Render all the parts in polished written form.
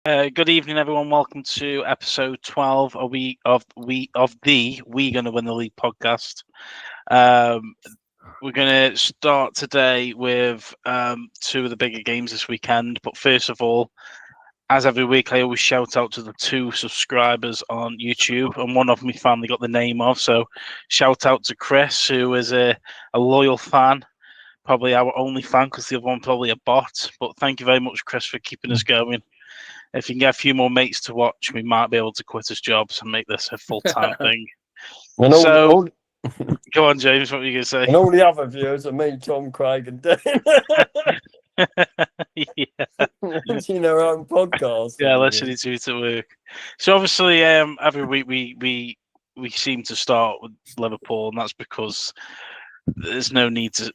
Good evening, everyone. Welcome to episode 12 of the We Gonna Win the League podcast. We're going to start today with two of the bigger games this weekend. But first of all, as every week, I always shout out to the two subscribers on YouTube, and one of them we finally got the name of. So shout out to Chris, who is a loyal fan, probably our only fan, because the other one probably a bot. But thank you very much, Chris, for keeping us going. If you can get a few more mates to watch, we might be able to quit his jobs and make this a full-time thing. Go on, James, what were you going to say? And all the other viewers are me, Tom, Craig and Dan. Launching their own podcast. Yeah, listening to it at work. So obviously, every week we seem to start with Liverpool, and that's because there's no need to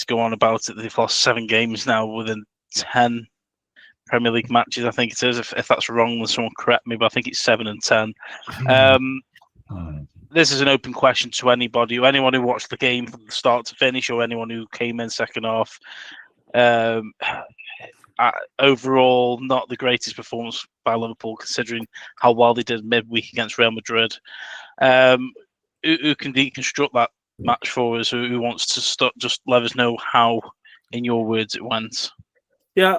go on about it. They've lost 7 games now within 10 Premier League matches, I think it is. If that's wrong, then someone correct me, but I think it's 7 and 10. This is an open question to anybody, anyone who watched the game from the start to finish, or anyone who came in second half. Overall, not the greatest performance by Liverpool, considering how well they did midweek against Real Madrid. Who can deconstruct that match for us? Who wants to just let us know how, in your words, it went? Yeah,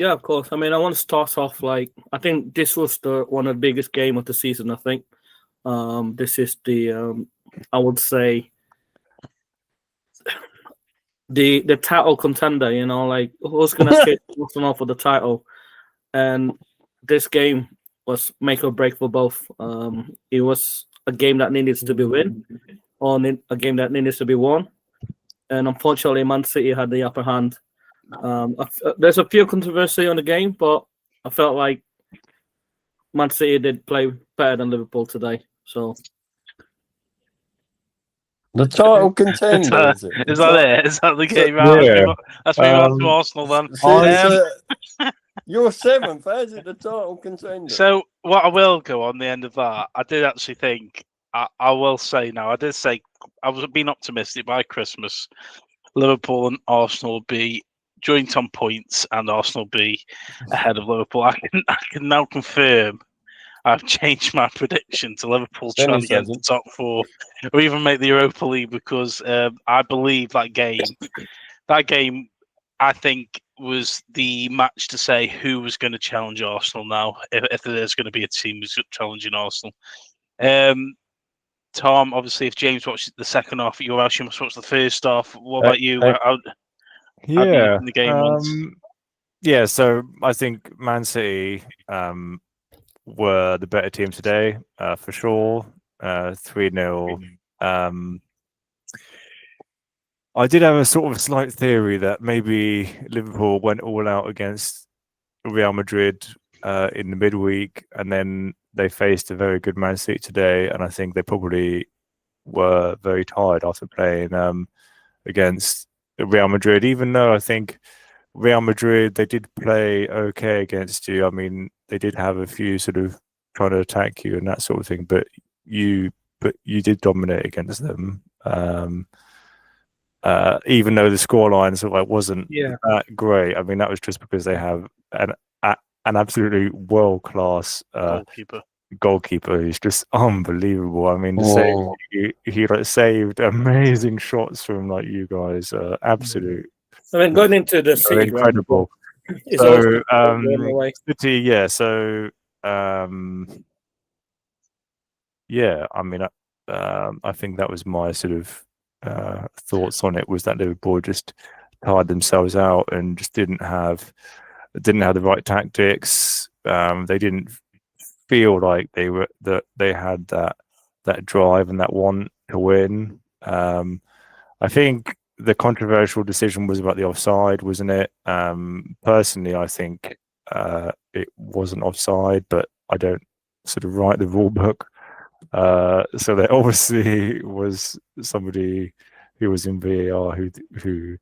of course. I mean, I want to start off I think this was one of the biggest game of the season. I think this is I would say the title contender. Who's gonna chase Arsenal for the title? And this game was make or break for both. It was a game that needed to be win, or a game that needed to be won. And unfortunately, Man City had the upper hand. There's a few controversy on the game, but I felt like Man City did play better than Liverpool today. So the title contender is that it? Is that the game? Yeah. Let's move on to Arsenal then. You're 7th. How's it the title contender? So what I will go on the end of that, I did actually think I will say now. I did say I was being optimistic by Christmas. Liverpool and Arsenal will be joint on points, and Arsenal be ahead of Liverpool. I can now confirm I've changed my prediction to Liverpool trying to get the top 4 or even make the Europa League, because I believe that game I think was the match to say who was going to challenge Arsenal now, if there's going to be a team who's challenging Arsenal. Tom, obviously, if James watched the second half at your house, you must watch the first half. What about you? The game so I think Man City were the better team today, for sure. 3-0. I did have a sort of slight theory that maybe Liverpool went all out against Real Madrid in the midweek, and then they faced a very good Man City today, and I think they probably were very tired after playing against Real Madrid, even though I think Real Madrid, they did play okay against you. I mean, they did have a few sort of trying to attack you and that sort of thing, but you did dominate against them. Even though the scoreline sort of wasn't that great. I mean, that was just because they have an absolutely world-class goalkeeper who's just unbelievable. I mean, he saved amazing shots from you guys. Absolute. I mean, going into the City, incredible. So City, So I mean, I think that was my sort of thoughts on it, was that Liverpool just tired themselves out and just didn't have the right tactics. They didn't feel like they had that drive and that want to win. I think the controversial decision was about the offside, wasn't it? Personally, I think it wasn't offside, but I don't sort of write the rule book. So there obviously was somebody who was in VAR who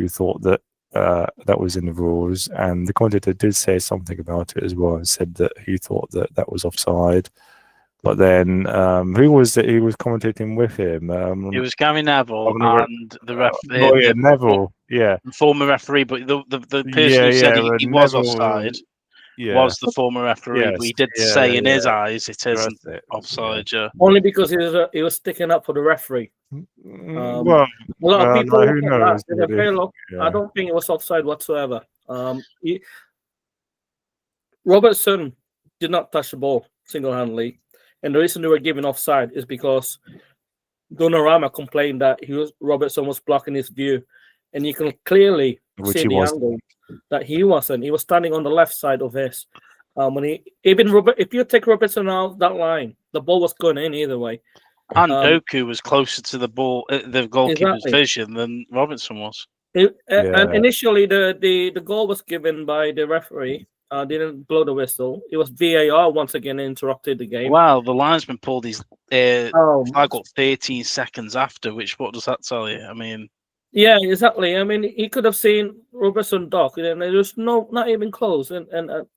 thought that that was in the rules, and the commentator did say something about it as well, and said that he thought that was offside. But then, who was it? He was commentating with him. It was Gary Neville and the referee. Neville, former referee, but the person who said he was offside was the former referee, but he did say in his eyes it isn't offside. Yeah. Only because he was sticking up for the referee. Well, a lot of people who knows? I don't think it was offside whatsoever. Robertson did not touch the ball single-handedly, and the reason they were giving offside is because Donnarumma complained that Robertson was blocking his view, and you can clearly see the angle that he wasn't. He was standing on the left side of his. If you take Robertson out that line, the ball was going in either way. And Doku was closer to the ball, the goalkeeper's vision than Robertson was. And initially, the goal was given by the referee. Didn't blow the whistle. It was VAR once again interrupted the game. Wow, the linesman pulled his flag up 13 seconds after. What does that tell you? I mean, yeah, exactly. I mean, he could have seen Robertson duck, and it was not even close, and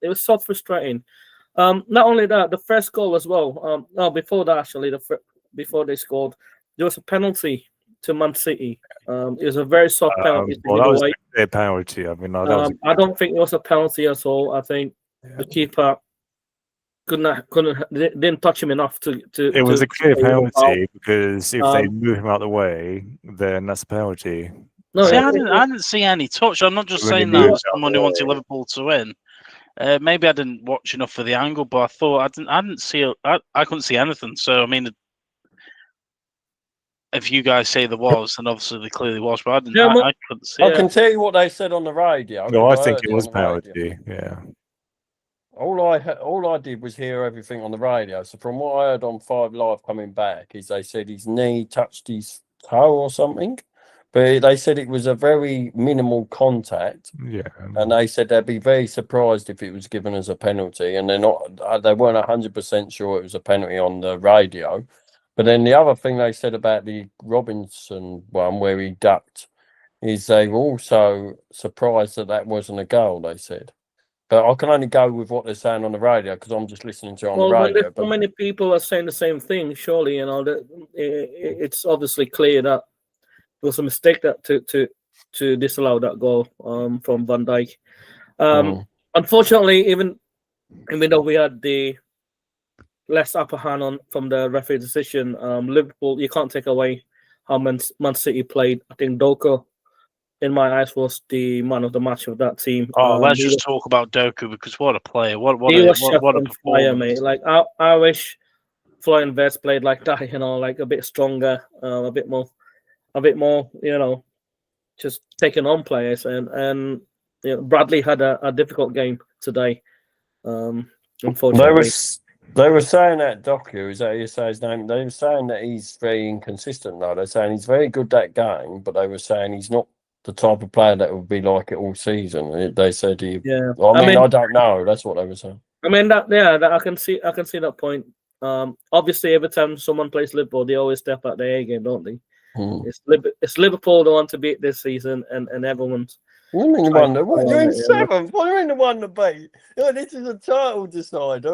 it was so frustrating. Not only that, the first goal as well. Before that, actually, before they scored, there was a penalty to Man City. It was a very soft penalty. Well, that was a penalty. I mean, I don't think it was a penalty at all. I think the keeper didn't touch him enough to. It was a clear penalty because if they move him out of the way, then that's a penalty. No, I didn't see any touch. I'm not just saying that as someone who wanted Liverpool to win. Maybe I didn't watch enough for the angle, but I thought I didn't see. I couldn't see anything. So I mean, if you guys say there was, then obviously there clearly was, but I didn't. I couldn't see. I can tell you what they said on the radio. No, I think it was penalty. Yeah. All I did was hear everything on the radio. So from what I heard on 5 Live coming back, is they said his knee touched his toe or something, but they said it was a very minimal contact. Yeah. And they said they'd be very surprised if it was given as a penalty, and they weren't 100% sure it was a penalty on the radio. But then the other thing they said about the Robinson one where he ducked is they were also surprised that wasn't a goal, they said. But I can only go with what they're saying on the radio because I'm just listening to it on the radio. So many people are saying the same thing, surely, it's obviously clear that it was a mistake that to disallow that goal from Van Dijk. Unfortunately, even though we had the less upper hand from the referee decision, Liverpool, you can't take away how Man City played. I think Doku, in my eyes, was the man of the match of that team. Let's just talk about Doku because what a player! What a fire, mate! Like I wish Florian Wirtz played like that. Like a bit stronger, a bit more. Just taking on players. And Bradley had a difficult game today. Unfortunately. They were saying that Doku, is that how you say his name? They were saying that he's very inconsistent though. They're saying he's very good that game, but they were saying he's not the type of player that would be like it all season. They said he. Yeah. I mean, I don't know. That's what they were saying. I mean that I can see that point. Obviously, every time someone plays Liverpool, they always step out their A game, don't they? It's Liverpool the one to beat this season, and everyone's. What do you mean one? You're in 7th. What do you mean the one to beat? This is a title decider.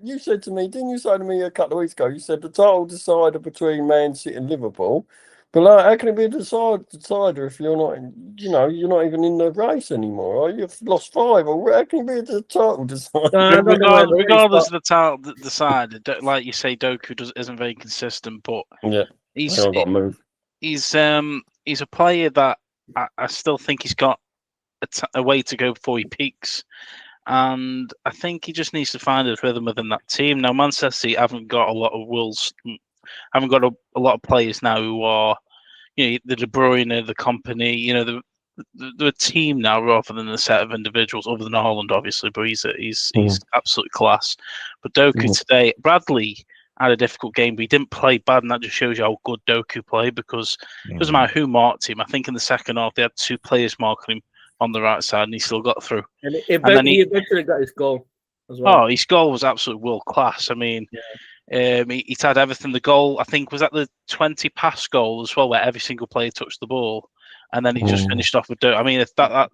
You said to me, didn't you say to me a couple of weeks ago? You said the title decider between Man City and Liverpool. But how can it be a decider if you're not, you're not even in the race anymore? You've lost 5. Or how can it be a title decider? Regardless of the title decider, like you say, Doku isn't very consistent, but he's a player that. I still think he's got a way to go before he peaks, and I think he just needs to find his rhythm within that team. Now, Manchester City haven't got a lot of players now who are, the De Bruyne, the company, the team now rather than a set of individuals, other than Haaland, obviously, but he's absolute class. But Doku today, Bradley had a difficult game, but he didn't play bad, and that just shows you how good Doku played because it doesn't matter who marked him. I think in the second half, they had 2 players marking him on the right side, and he still got through. And then he eventually got his goal as well. Oh, his goal was absolutely world class. I mean, he's had everything. The goal, I think, was at the 20 pass goal as well, where every single player touched the ball. and then he just finished off with. I mean, if that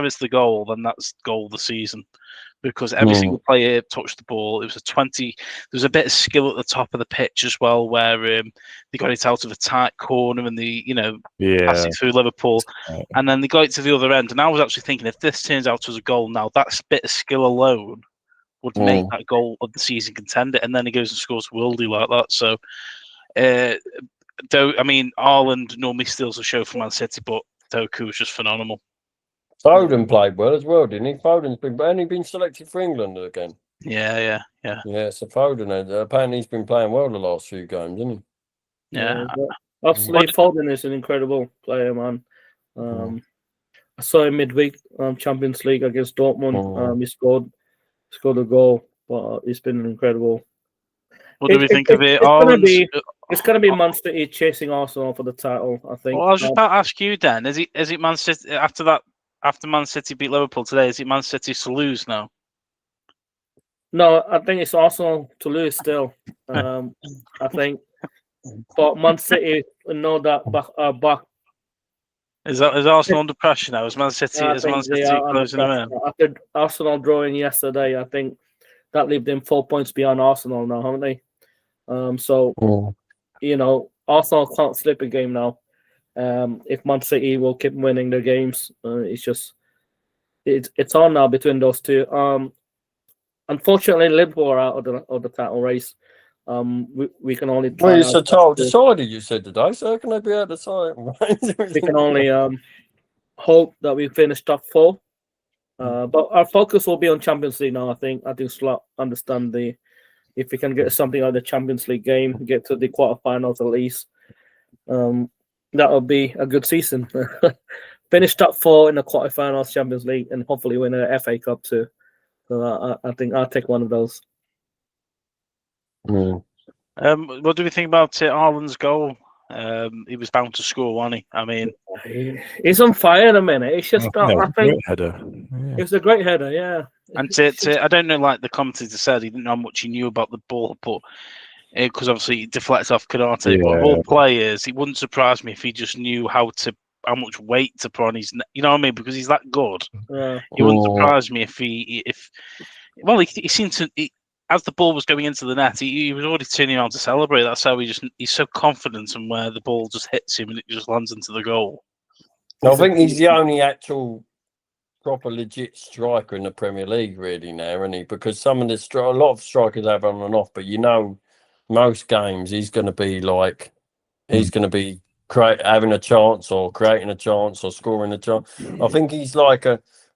is the goal, then that's goal of the season, because every single player touched the ball. It was there was a bit of skill at the top of the pitch as well, where they got it out of a tight corner and passed it through Liverpool, and then they got it to the other end. And I was actually thinking, if this turns out as a goal now, that bit of skill alone would make that goal of the season contender. And then he goes and scores worldly like that. So, Haaland normally steals the show from Man City, but Doku was just phenomenal. Foden played well as well, didn't he? Foden's been selected for England again. Yeah. Yeah, so Foden, apparently he's been playing well the last few games, hasn't he? Yeah. Obviously, Foden is an incredible player, man. I saw him midweek Champions League against Dortmund. He scored a goal, but it's been incredible. What do we think of it? It's going to be Man City chasing Arsenal for the title, I think. Well, I was just about to ask you, Dan. Is it Man City after Man City beat Liverpool today? Is it Man City to lose now? No, I think it's Arsenal to lose still. I think, but Man City know that back. Is Arsenal under pressure now? Is Man City closing them in? After Arsenal drawing yesterday, I think that leave them 4 points behind Arsenal now, haven't they? Arsenal can't slip a game now. If Man City will keep winning their games, it's on now between those two. Unfortunately, Liverpool are out of the title race. We can only try. Well, it's a title decided, you said today, so how can they be out of sight? We can only hope that we finish top 4. But our focus will be on Champions League now. I think Slot understand if we can get something out of the Champions League game, get to the quarterfinals at least, that would be a good season. Finish top 4 in the quarterfinals Champions League and hopefully win an FA Cup too. So I think I'll take one of those. What do we think about Haaland's goal? He was bound to score, wasn't he? I mean, he's on fire in a minute. It's just I think header. It was a great header, yeah. And I don't know, like the commentator said, he didn't know how much he knew about the ball, but because obviously he deflects off Konate. But of all players, it wouldn't surprise me if he just knew how much weight to put on his. You know what I mean? Because he's that good. Yeah. It wouldn't surprise me if he seemed to. As the ball was going into the net, he was already turning around to celebrate. That's how he's so confident in where the ball just hits him and it just lands into the goal. I think he's the only actual proper legit striker in the Premier League really now, isn't he? Because a lot of strikers have on and off, but most games he's going to be having a chance or creating a chance or scoring a chance. I think he's like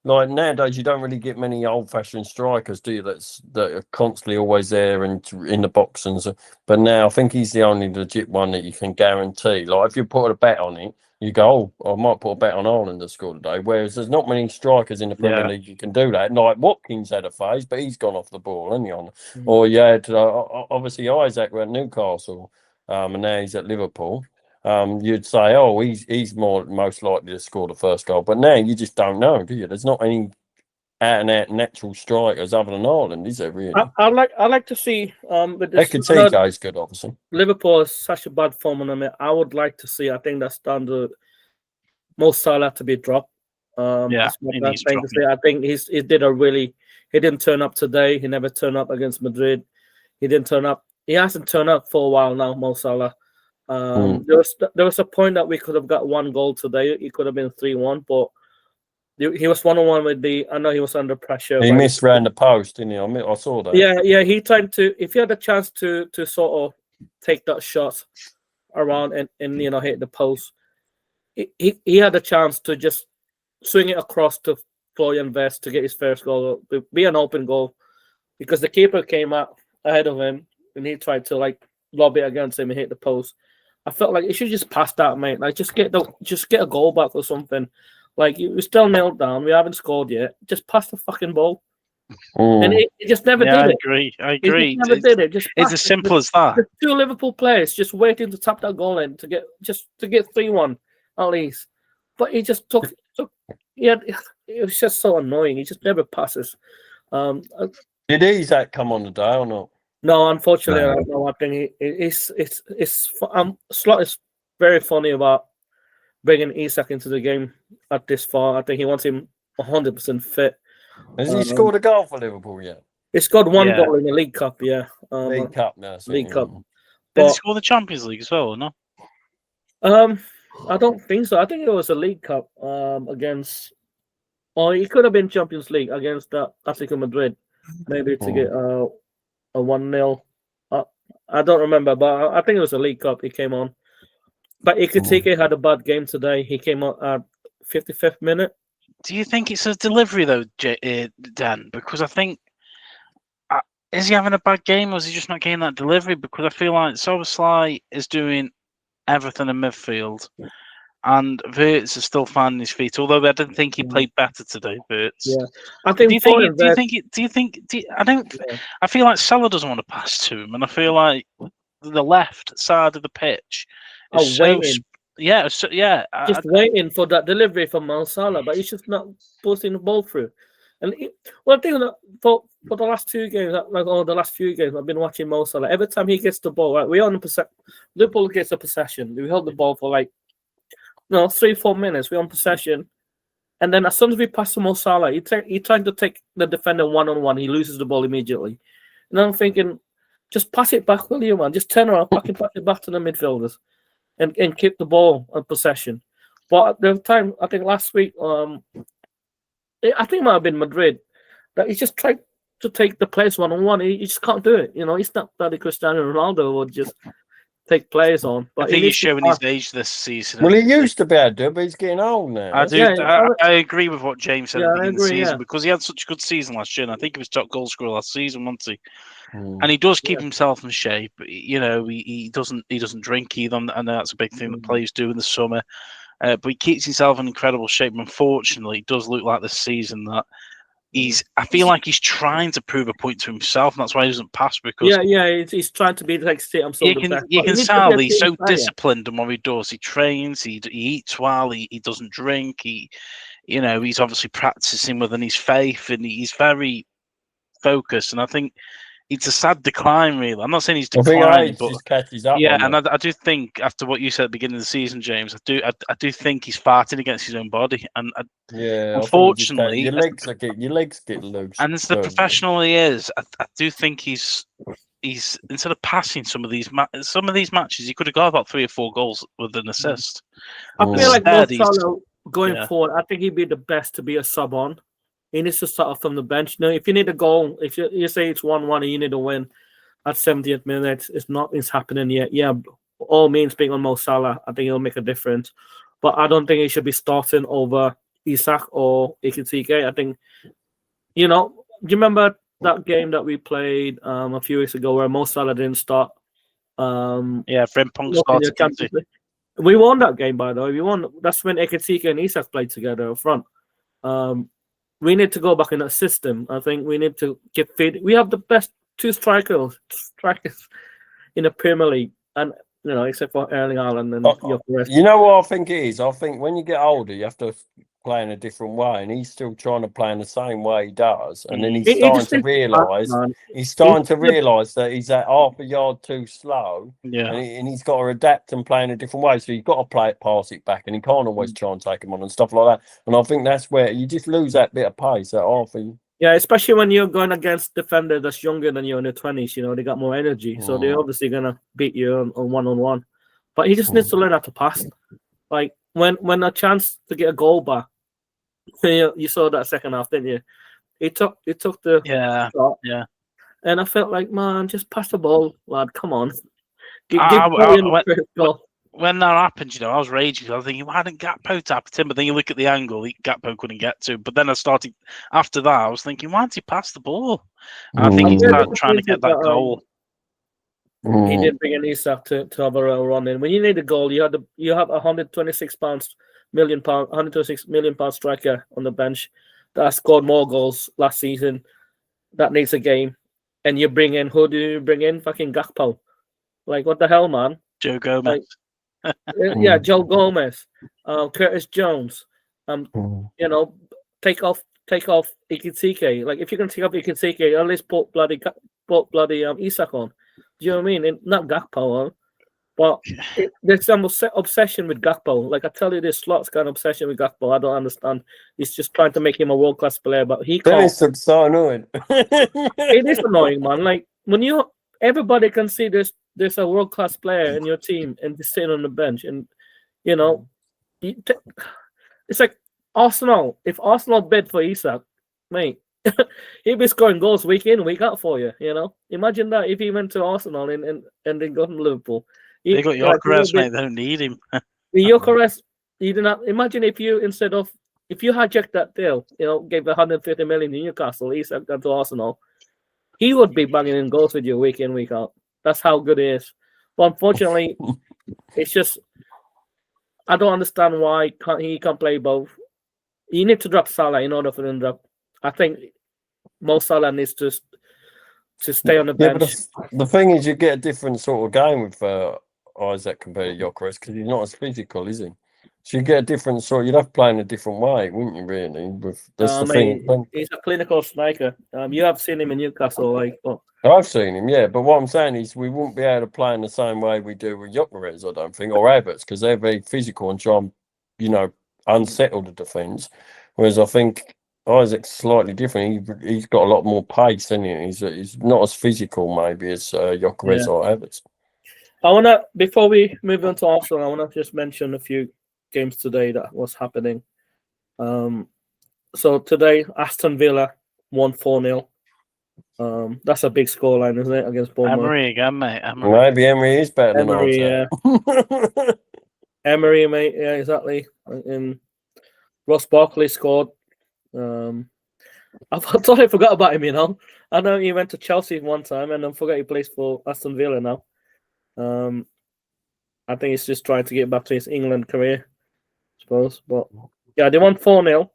nowadays you don't really get many old-fashioned strikers, do you? That are constantly always there and in the box and so. But now I think he's the only legit one that you can guarantee. Like if you put a bet on it, you go, I might put a bet on Haaland to score today. Whereas there's not many strikers in the Premier League you can do that. Like Watkins had a phase, but he's gone off the ball, hasn't he? Or you had obviously Isaac at Newcastle, and now he's at Liverpool. You'd say, he's most likely to score the first goal. But now you just don't know, do you? There's not any out-and-out natural strikers other than Haaland, is there really? I like to see. Ekitike is good, obviously. Liverpool is such a bad form on them. I would like to see. I think that's down to Mo Salah to be dropped. I think he didn't turn up today. He never turned up against Madrid. He didn't turn up. He hasn't turned up for a while now, Mo Salah. There was a point that we could have got 1 goal today. It could have been 3-1, but he was 1-on-1 with I know he was under pressure. He missed round the post, didn't he? I saw that. Yeah. He tried to. If he had a chance to sort of take that shot around and hit the post, he had a chance to just swing it across to Florian Wirtz to get his first goal. It would be an open goal because the keeper came up ahead of him and he tried to lob it against him and hit the post. I felt like he should just pass that, mate. Like just get a goal back or something. Like we're still nailed down. We haven't scored yet. Just pass the fucking ball. And he just never did it. I agree. He never did it. It's as simple as that. The 2 Liverpool players just waiting to tap that goal in to get 3-1 at least. But he just took. It was just so annoying. He just never passes. Did Isaac come on today or not? No, unfortunately, I think Slot is very funny about bringing Isak into the game at this far. I think he wants him 100% fit. Has he scored a goal for Liverpool yet? He's got one Yeah. goal in the League Cup, yeah. League Cup now. League Cup. Did he But score the Champions League as well, or no? I don't think so. I think it was a League Cup against, or it could have been Champions League against Atletico Madrid, maybe to get a 1-0. I don't remember, but I think it was a League Cup. He came on, but Ikitike had a bad game today. He came on at 55th minute. Do you think it's a delivery though, Dan? Because I think is he having a bad game, or is he just not getting that delivery? Because I feel like Szoboszlai is doing everything in midfield, and Wirtz is still finding his feet. Although I didn't think he played better today, Wirtz. Yeah, I think. I feel like Salah doesn't want to pass to him, and I feel like the left side of the pitch is waiting. Just waiting for that delivery from Mo Salah, but he's just not putting the ball through. And I think that for the last 2 games, the last few games, I've been watching Mo Salah. Every time he gets the ball, we on the Liverpool gets a possession. We hold the ball for 3-4 minutes. We're on possession, and then as soon as we pass to Mo Salah, he trying to take the defender 1-on-1. He loses the ball immediately, and I'm thinking, just pass it back, will you, man? Just turn around, pass it back to the midfielders, and keep the ball on possession. But at the time, I think last week, I think it might have been Madrid, that he just tried to take the players 1-on-1. He just can't do it. He's not bloody Cristiano Ronaldo would just take players on. But I think he's showing his age this season. Well, he used to be able to do it, but he's getting old now. I agree with what James said at the beginning of the season, yeah. because he had such a good season last year, and I think he was top goal scorer last season, wasn't he? And he does keep himself in shape. He doesn't drink either. I know that's a big thing that players do in the summer. But he keeps himself in incredible shape. Unfortunately, it does look like this season that I feel like he's trying to prove a point to himself, and that's why he doesn't pass. Because he's trying to be like, I'm so you can tell he's so disciplined in what he does. He trains, he eats well, he doesn't drink. He's obviously practicing within his faith, and he's very focused. And I think it's a sad decline, really. I'm not saying he's declining, but just catches up. Yeah, and I do think after what you said at the beginning of the season, James, I do think he's fighting against his own body, and unfortunately, your legs get loose. And as the professional he is, I do think he's instead of passing some of these matches, he could have got about 3 or 4 goals with an assist. I feel like Mo Salah going forward, I think he'd be the best to be a sub on. He needs to start off from the bench. If you need a goal, if you say it's 1-1 and you need a win at 70th minute, it's happening yet. Yeah, all means being on Mo Salah, I think it'll make a difference. But I don't think he should be starting over Isak or Ikitike. I think, do you remember that game that we played a few weeks ago where Mo Salah didn't start? Frimpong started. We won that game, by the way. We won. That's when Ikitike and Isak played together up front. We need to go back in that system. I think we need to get fit. We have the best 2 strikers in the Premier League, and except for Erling Haaland and rest. You know what I think it is? I think when you get older, you have to play in a different way, and he's still trying to play in the same way he does. And then he's starting to realise that he's at half a yard too slow. Yeah, and he's got to adapt and play in a different way. So you've got to pass it back, and he can't always try and take him on and stuff like that. And I think that's where you just lose that bit of pace at half. Yeah, especially when you're going against defenders that's younger than you in their 20s. They got more energy, so they're obviously gonna beat you on 1-on-1. But he just needs to learn how to pass. Like when a chance to get a goal back, you saw that second half, didn't you? He took the shot, and I felt like, man, just pass the ball, lad. Come on. When that happened, I was raging. I was thinking, why didn't Gakpo tap it in? But then you look at the angle, Gakpo couldn't get to. But then after that, I was thinking, why didn't he pass the ball? And I think he's trying to get that goal. He didn't bring an Isak to have a run in. When you need a goal, you have £126 million striker on the bench that scored more goals last season. That needs a game, and you bring in who do you bring in? Fucking Gakpo. Like, what the hell, man? Joe Gomez. Joe Gomez, Curtis Jones. Take off Ikitike. Like, if you're gonna take off Ikitike, at least put bloody Isak on. Do you know what I mean? And not Gakpo on. But there's some obsession with Gakpo. Like I tell you, this Slot's got an obsession with Gakpo. I don't understand. He's just trying to make him a world-class player, but he can't. Dennis looks so annoyed. It is annoying, man. Like when everybody can see there's a world-class player in your team and he's sitting on the bench, and you know, it's like Arsenal. If Arsenal bid for Isak, mate, he'd be scoring goals week in, week out for you. You know, imagine that if he went to Arsenal and then got to Liverpool. They got Gyökeres, mate. They don't need him. Gyökeres, you do not imagine if you hijacked that deal, you know, gave 150 million to Newcastle, Isak gone to Arsenal, he would be banging in goals with you week in, week out. That's how good he is. But unfortunately, it's just I don't understand why he can't play both. You need to drop Salah in order for him to drop. I think Mo Salah needs to stay on the bench. But the thing is, you get a different sort of game with Isaac compared to Gyökeres because he's not as physical, is he? So you get a different sort. You'd have to play in a different way, wouldn't you? Really, that's the thing. He's a clinical striker. You have seen him in Newcastle, I've seen him, yeah. But what I'm saying is, we wouldn't be able to play in the same way we do with Gyökeres, I don't think, or Havertz, because they're very physical and try and, unsettle the defence. Whereas I think Isaac's slightly different. He's got a lot more pace, isn't he? He's not as physical, maybe, as Gyökeres or Havertz. Before we move on to Arsenal, I want to just mention a few games today that was happening. So today, Aston Villa won 4-0. That's a big scoreline, isn't it, against Bournemouth? Emery again, mate. Maybe Emery is better than Emery, yeah. Emery, mate, yeah, exactly. And Ross Barkley scored. I totally forgot about him, I know he went to Chelsea one time and I forgot he plays for Aston Villa now. I think he's just trying to get back to his England career, I suppose. But yeah, they won 4-0.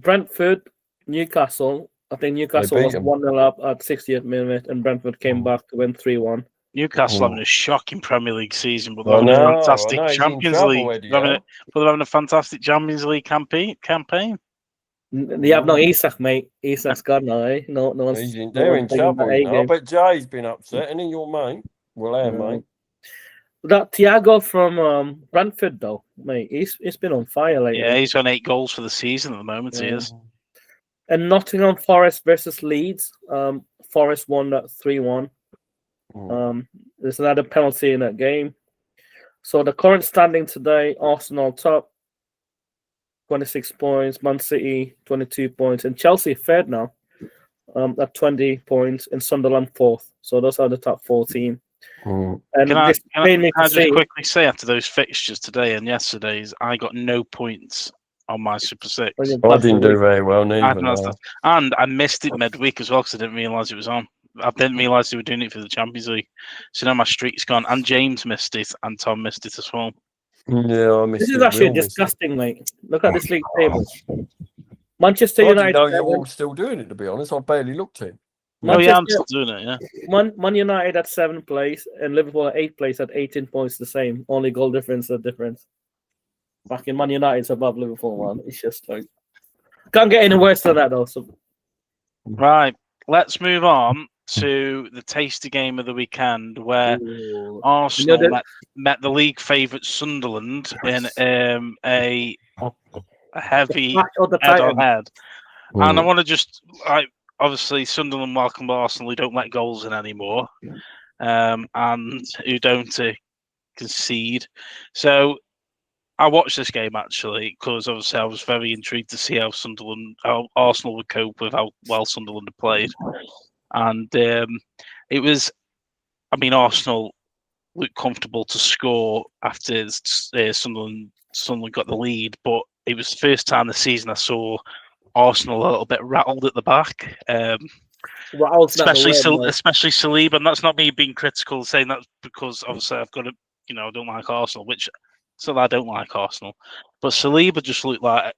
Brentford, Newcastle. I think Newcastle was 1-0 up at 60th minute and Brentford came back to win 3-1. Newcastle having a shocking Premier League season, but they're having a fantastic Champions League. They're having a fantastic Champions League campaign. They have no Isak, mate. Isak's gone now, eh? They're in trouble. I bet Jay's been upset, and your mate. Well, mate. That Thiago from Brentford, though, mate, he's been on fire lately. Yeah, he's on 8 goals for the season at the moment. He is. And Nottingham Forest versus Leeds. Forest won that 3-1. There's another penalty in that game. So the current standing today: Arsenal top, 26 points, Man City 22 points, and Chelsea third now at 20 points, and Sunderland fourth. So those are the top 14. And can I just quickly say, after those fixtures today and yesterday's, I got no points on my Super 6. I didn't do very well, neither. And I missed it midweek as well because I didn't realise it was on. I didn't realise they were doing it for the Champions League. So now my streak's gone. And James missed it, and Tom missed it as well. Yeah, I missed it. This is actually disgusting, mate. Look at this league table. Manchester United. I didn't know you were all still doing it, to be honest. I barely looked at it. I'm still doing it, yeah. Man United at 7th place and Liverpool at 8th place at 18 points, the same. Only goal difference. Fucking Man United's above Liverpool, man. It's just like can't get any worse than that, though. So. Right, let's move on to the tasty game of the weekend, where Arsenal met the league favourite Sunderland in a heavy head-on-head. And I want to obviously Sunderland welcome Arsenal, who don't let goals in anymore, and who don't concede. So I watched this game actually because obviously I was very intrigued to see how Arsenal would cope with how well Sunderland had played. And it was, Arsenal looked comfortable to score after Sunderland got the lead, but it was the first time this season I saw Arsenal a little bit rattled at the back. Especially Saliba, and that's not me being critical, saying that because obviously I've got I don't like Arsenal, I don't like Arsenal. But Saliba just looked like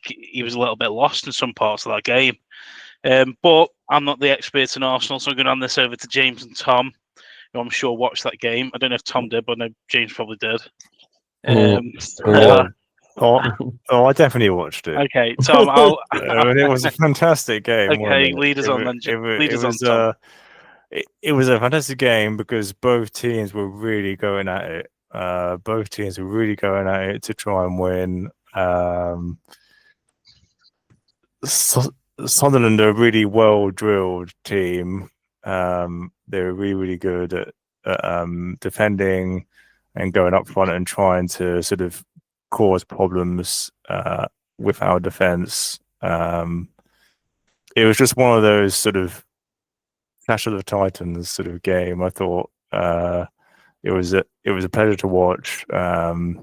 he was a little bit lost in some parts of that game. But I'm not the expert in Arsenal, so I'm going to hand this over to James and Tom, who I'm sure watched that game. I don't know if Tom did, but I know James probably did. I definitely watched it. Okay, Tom, it was a fantastic game. Okay, lead us on then. it was a fantastic game because both teams were really going at it. Both teams were really going at it to try and win. Sunderland are a really well drilled team. They're really, really good at defending and going up front and trying to sort of cause problems with our defence. It was just one of those sort of Clash of the Titans sort of game. I thought it was a pleasure to watch. I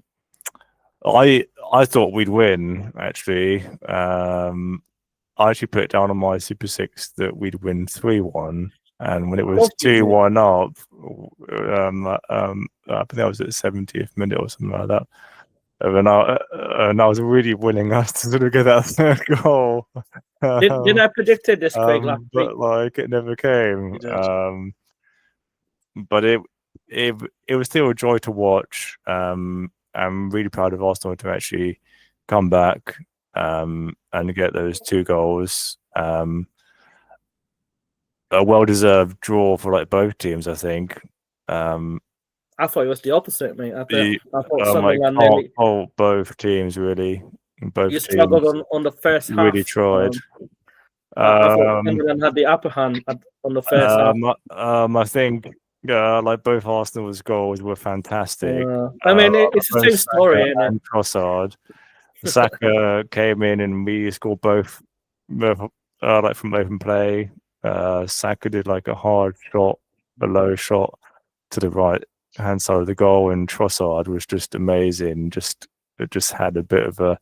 thought we'd win actually. I actually put it down on my Super Six that we'd win 3-1, and when it was 2-1 up, I think that was at the 70th minute or something like that. And I was really winning us to sort of get that third goal. Did I predicted this, Craig, last week? But like it never came. But it was still a joy to watch. I'm really proud of Arsenal to actually come back and get those 2 goals. A well-deserved draw for like both teams, I think. I thought it was the opposite, mate. I thought Sunderland both teams really. Both you struggled on the first half. Really tried. I thought Sunderland had the upper hand on the first half. I think like both Arsenal's goals were fantastic. I mean, it's the same story, isn't it? And Trossard. Saka came in and we scored both like from open play. Saka did like a hard shot, a low shot to the right hand side of the goal, and Trossard was just amazing. It just had a bit of a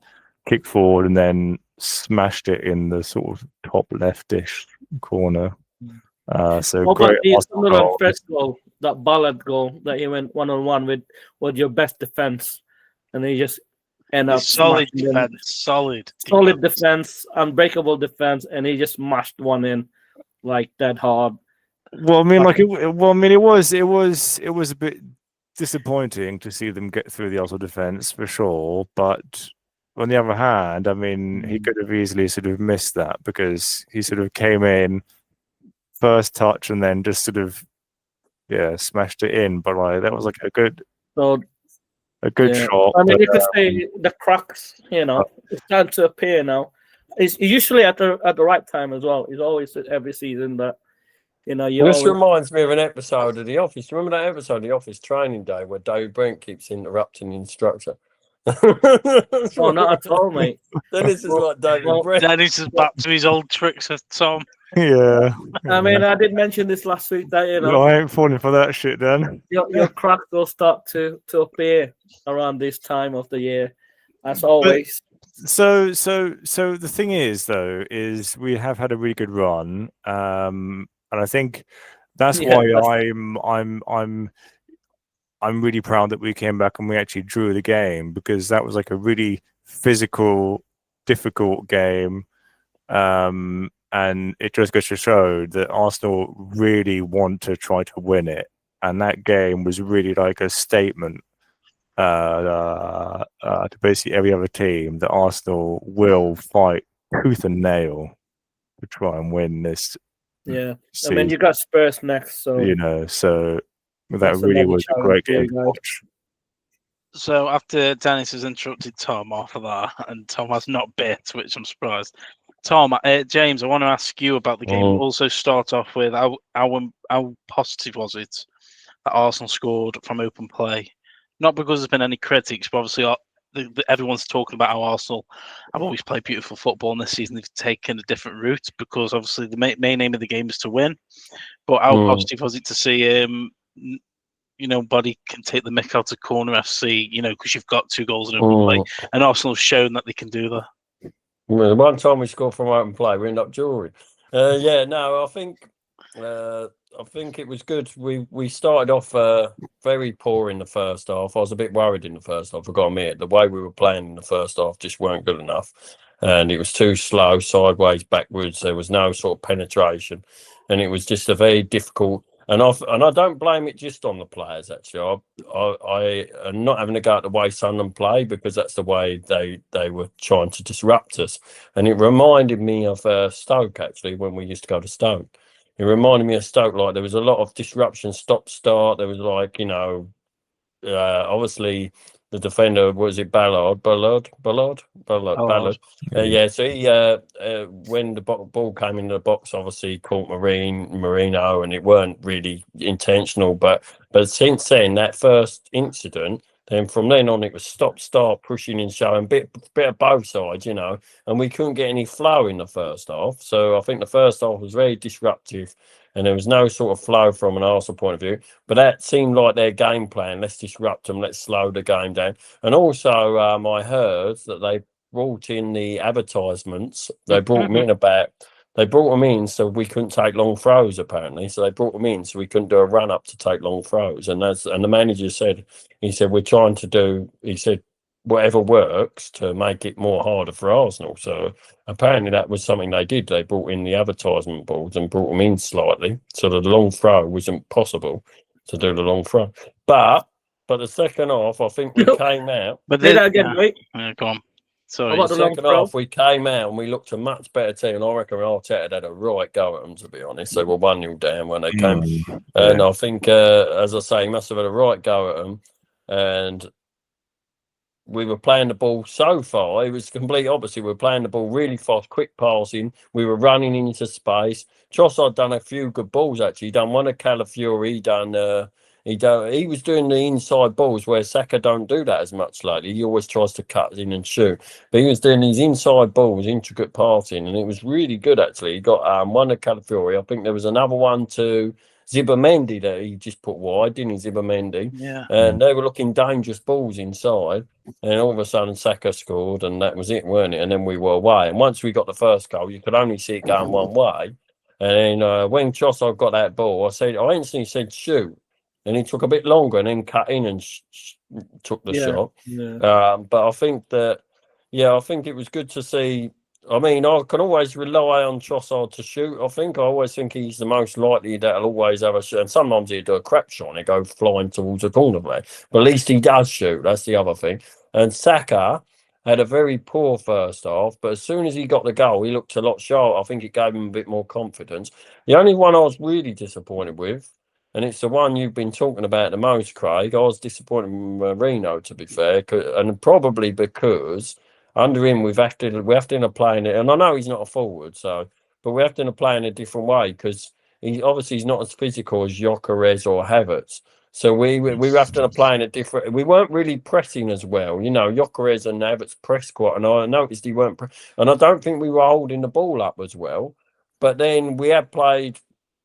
kick forward and then smashed it in the sort of top leftish corner. So what great. About the Sunderland first goal, that Ballard goal that he went 1-on-1 with your best defense, and he just ended up solid defense, unbreakable defense, and he just mashed one in like that hard. Well, I mean, it was a bit disappointing to see them get through the Arsenal defense for sure. But on the other hand, I mean, he could have easily sort of missed that because he sort of came in first touch and then just sort of smashed it in. But like that was like a good shot. I mean, you could say the cracks, it's starting to appear now. It's usually at the right time as well. It's always every season that. This reminds me of an episode of The Office. Remember that episode of The Office Training Day where David Brent keeps interrupting the instructor? Oh, not at all, mate. Dennis is like David Brent. Dennis is back to his old tricks of Tom. Yeah. I mean, I did mention this last week that I ain't falling for that shit, then. Your cracks will start to appear around this time of the year, as always. So the thing is, though, is we have had a really good run. And I think that's why I'm really proud that we came back and we actually drew the game, because that was like a really physical, difficult game. And it just goes to show that Arsenal really want to try to win it. And that game was really like a statement to basically every other team that Arsenal will fight tooth and nail to try and win this. Yeah, season. I mean, you got Spurs next, so so that really was a great game to watch. So after Dennis has interrupted Tom after that, and Tom has not bit, which I'm surprised. Tom, James, I want to ask you about the game. Also, start off with how positive was it that Arsenal scored from open play? Not because there's been any critics, but obviously everyone's talking about how Arsenal have always played beautiful football, and this season they've taken a different route because obviously the main aim of the game is to win. But how positive was it to see Buddy can take the mick out of Corner FC, because you've got 2 goals in open play, and Arsenal have shown that they can do that. Well, the one time we scored from open play, we end up drawing. I think it was good. We started off very poor in the first half. I was a bit worried in the first half. I've got to admit, the way we were playing in the first half just weren't good enough. And it was too slow, sideways, backwards. There was no sort of penetration. And it was just a very difficult... And I don't blame it just on the players, actually. I am not having a go at the way Sunderland play, because that's the way they were trying to disrupt us. And it reminded me of Stoke, actually, when we used to go to Stoke. It reminded me of Stoke. Like there was a lot of disruption, stop start. There was like, you know, obviously the defender, was it Ballard? Yeah, so he when the ball came into the box, obviously caught Marino, and it weren't really intentional. But since then, that first incident, then from then on it was stop start, pushing and showing, bit of both sides, you know, and we couldn't get any flow in the first half. So I think the first half was very disruptive, and there was no sort of flow from an Arsenal point of view. But that seemed like their game plan. Let's disrupt them. Let's slow the game down. And also, I heard that they brought in the advertisements. They brought them in They brought them in so we couldn't take long throws. Apparently, so they brought them in so we couldn't do a run up to take long throws. And the manager said, he said, we're trying to do. He said, whatever works to make it more harder for Arsenal. So apparently that was something they did. They brought in the advertisement boards and brought them in slightly so that the long throw wasn't possible to do the long throw. But the second half, I think we came out. But Say that again, mate. Go on. Sorry. About The second half, we came out and we looked a much better team. And I reckon Arteta had a right go at them, to be honest. They were 1-0 down when they came. And I think, as I say, he must have had a right go at them. And we were playing the ball so far. It was complete opposite. We were playing the ball really fast, quick passing. We were running into space. Trossard done a few good balls, actually. He done one of Calafiori. He was doing the inside balls where Saka don't do that as much lately. He always tries to cut in and shoot. But he was doing these inside balls, intricate passing, and it was really good, actually. He got one of Calafiori. I think there was another one to Zibamendi that he just put wide, didn't he, Zibamendi? Yeah. And they were looking dangerous balls inside. And all of a sudden, Saka scored, and that was it, weren't it? And then we were away. And once we got the first goal, you could only see it going one way. And then when Trossard got that ball, I instantly said, shoot. And he took a bit longer and then cut in and took the shot. Yeah. But I think that, I think it was good to see. I mean, I can always rely on Trossard to shoot. I always think he's the most likely that'll always have a shot. And sometimes he'll do a crap shot and he'll go flying towards the corner flag. But at least he does shoot. That's the other thing. And Saka had a very poor first half, but as soon as he got the goal, he looked a lot sharp. I think it gave him a bit more confidence. The only one I was really disappointed with, and it's the one you've been talking about the most, Craig, I was disappointed with Marino, to be fair, and probably because under him we have to play in it, and I know he's not a forward, but we have to play in a different way because he's not as physical as Gyökeres or Havertz. So we have to play in a different. We weren't really pressing as well, you know. Gyökeres and Havertz pressed quite, and I noticed he weren't, and I don't think we were holding the ball up as well. But then we had played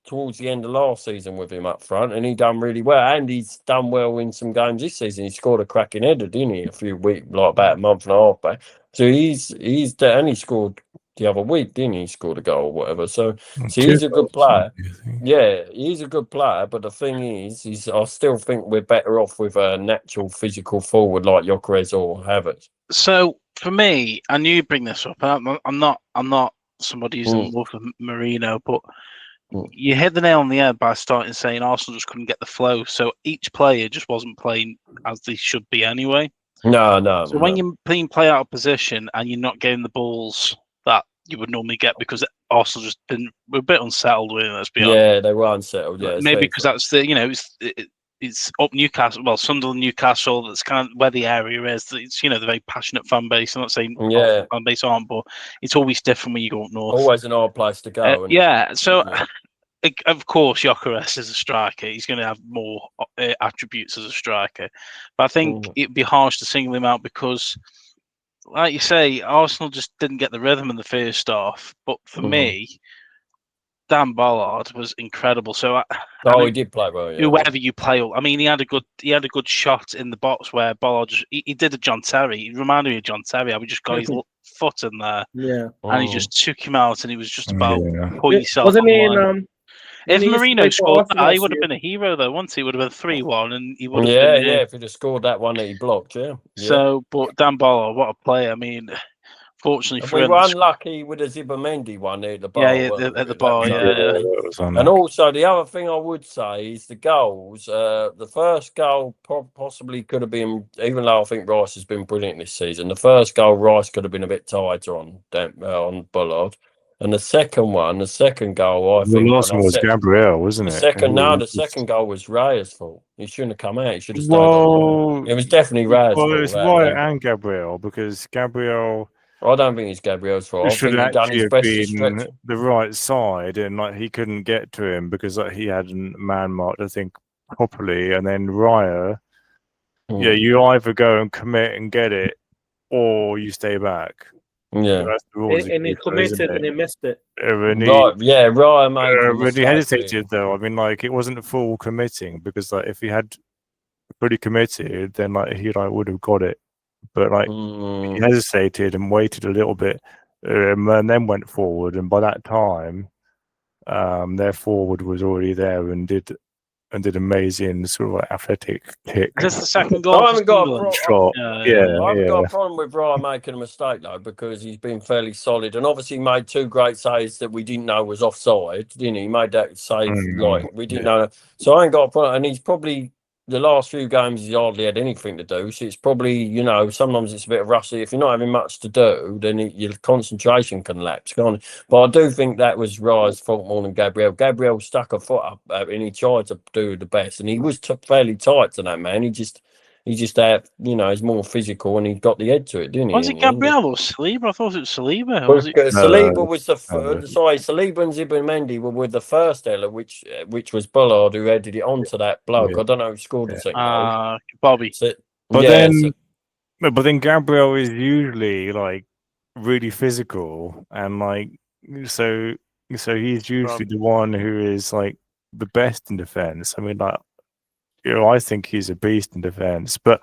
towards the end of last season with him up front, and he done really well. And he's done well in some games this season. He scored a cracking header, didn't he? A few weeks, like about a month and a half back. So he's and he scored the other week, didn't he? He scored a goal or whatever. So he's a good player. Yeah, he's a good player. But the thing is I still think we're better off with a natural physical forward like Gyökeres or Havertz. So for me, I knew you'd bring this up. I'm not somebody who's in love with Marino, but you hit the nail on the head by starting saying Arsenal just couldn't get the flow. So each player just wasn't playing as they should be anyway. No. So when you're playing play out of position and you're not getting the balls that you would normally get because Arsenal we're a bit unsettled with it, let's be honest. Yeah, they were unsettled. Yeah, maybe because that's it's up Newcastle, Sunderland, Newcastle. That's kind of where the area is. It's the very passionate fan base. I'm not saying fan base aren't, but it's always different when you go up north. Always an hard place to go. So of course, Gyökeres is a striker. He's going to have more attributes as a striker. But I think it'd be harsh to single him out because, like you say, Arsenal just didn't get the rhythm in the first half. But for me, Dan Ballard was incredible. So he did play well. Yeah. Whoever you play, I mean, he had a good shot in the box where Ballard he did a John Terry. He reminded me of John Terry. I would just got his foot in there, and he just took him out, and he was just about put yourself. Wasn't he in? If Marino scored that, he would have been a hero though. Once he would have been 3-1, and he would have been. Yeah, if he'd have scored that one that he blocked, So, but Dan Ballard, what a player! I mean, fortunately for him, we were unlucky with the Zibamendi one at the bar. At the bar, And also, the other thing I would say is the goals. The first goal possibly could have been, even though I think Rice has been brilliant this season, the first goal Rice could have been a bit tighter on Bullard. And the second goal, I The think, last one was Gabriel, wasn't it? the second goal was Raya's fault. He shouldn't have come out. He should have stayed Well, on. It was definitely Raya's fault. it's Raya and Gabriel, because Gabriel I don't think it's Gabriel's fault. I should think he done actually his have best to stretch been it. the right side, and like he couldn't get to him because like, he hadn't man marked, I think, properly. And then Raya, yeah, you either go and commit and get it, or you stay back. Yeah, that's the rules. And he committed and he missed it. Raya made when he hesitated, though, I mean, like it wasn't full committing, because like if he had fully committed, then like he like would have got it. But like he hesitated and waited a little bit, and then went forward. And by that time, their forward was already there and did amazing sort of like athletic kick. Is this the second goal? I haven't got a shot. I haven't got a problem with Ryan making a mistake though, because he's been fairly solid and obviously made two great saves that we didn't know was offside. Didn't he? He made that save like we didn't know. So I ain't got a problem. And he's probably the last few games he's hardly had anything to do. So it's probably, sometimes it's a bit rusty. If you're not having much to do, then your concentration can lapse, can't it? But I do think that was Raya's fault more than Gabriel. Gabriel stuck a foot up and he tried to do the best, and he was fairly tight to that man. He just had, he's more physical and he got the head to it, didn't he? Was it Gabriel or Saliba? I thought it was Saliba. Saliba was Saliba and Zubimendi were with the first error, which was Bullard who headed it onto that bloke. Yeah. I don't know who scored the second goal. Bobby. But then Gabriel is usually like really physical, and like so he's usually the one who is like the best in defense. I mean, like, I think he's a beast in defense, but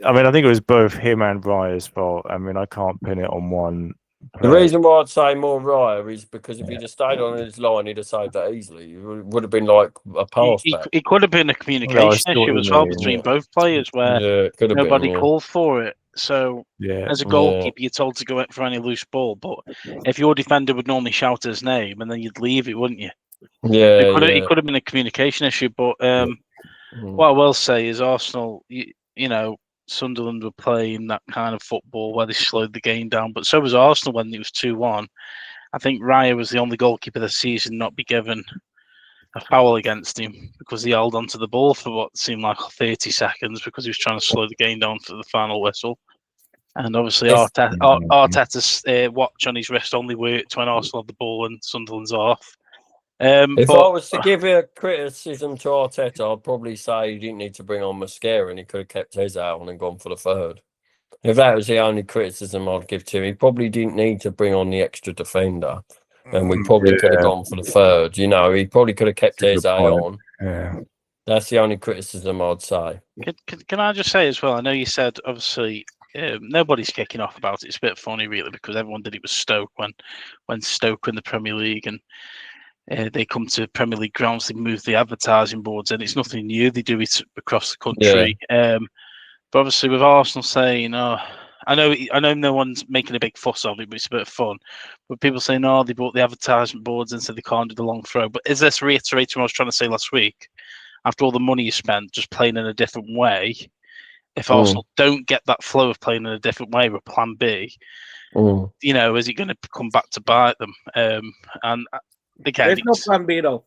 I mean, I think it was both him and Raya's fault. I mean, I can't pin it on one player. The reason why I'd say more Raya is because if he'd have stayed on his line, he'd have saved that easily. It would have been like a pass back. It could have been a communication issue as well between both players, where nobody called for it. So, as a goalkeeper, you're told to go in for any loose ball. But if your defender would normally shout his name, and then you'd leave it, wouldn't you? Yeah, it could have been a communication issue. But what I will say is Arsenal, Sunderland were playing that kind of football where they slowed the game down, but so was Arsenal when it was 2-1. I think Raya was the only goalkeeper this season not be given a foul against him because he held onto the ball for what seemed like 30 seconds because he was trying to slow the game down for the final whistle. And obviously Arteta's watch on his wrist only worked when Arsenal had the ball and Sunderland's off. If I was to give a criticism to Arteta, I'd probably say he didn't need to bring on Mascara and he could have kept his out and gone for the third. If that was the only criticism I'd give to him, he probably didn't need to bring on the extra defender, and we probably could have gone for the third. He probably could have kept his eye on. Yeah, that's the only criticism I'd say. Can I just say as well? I know you said obviously nobody's kicking off about it. It's a bit funny really because everyone did it with Stoke when Stoke were in the Premier League and. They come to Premier League grounds, they move the advertising boards, and it's nothing new. They do it across the country. Yeah. But obviously, with Arsenal saying, I know no one's making a big fuss of it, but it's a bit of fun. But people saying, they brought the advertisement boards and said they can't do the long throw. But is this reiterating what I was trying to say last week? After all the money you spent just playing in a different way, if Arsenal don't get that flow of playing in a different way with Plan B, is it going to come back to bite them? And again, there's no Plan B though.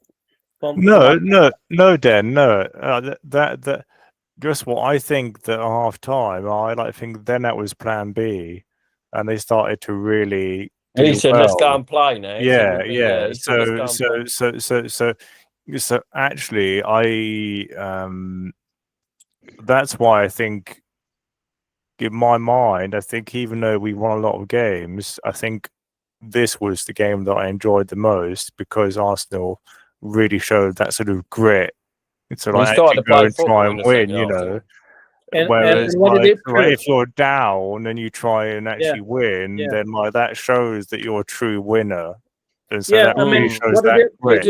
No, Dan, no. That just what I think that at half time, I think then that was Plan B, and they started to really. And he said, "Let's go and play now." Yeah. So actually, that's why I think, in my mind, I think even though we won a lot of games, I think this was the game that I enjoyed the most because Arsenal really showed that sort of grit to actually go and try and win, Whereas if you're down and you try and actually win, then that shows that you're a true winner. And so that really shows that grit,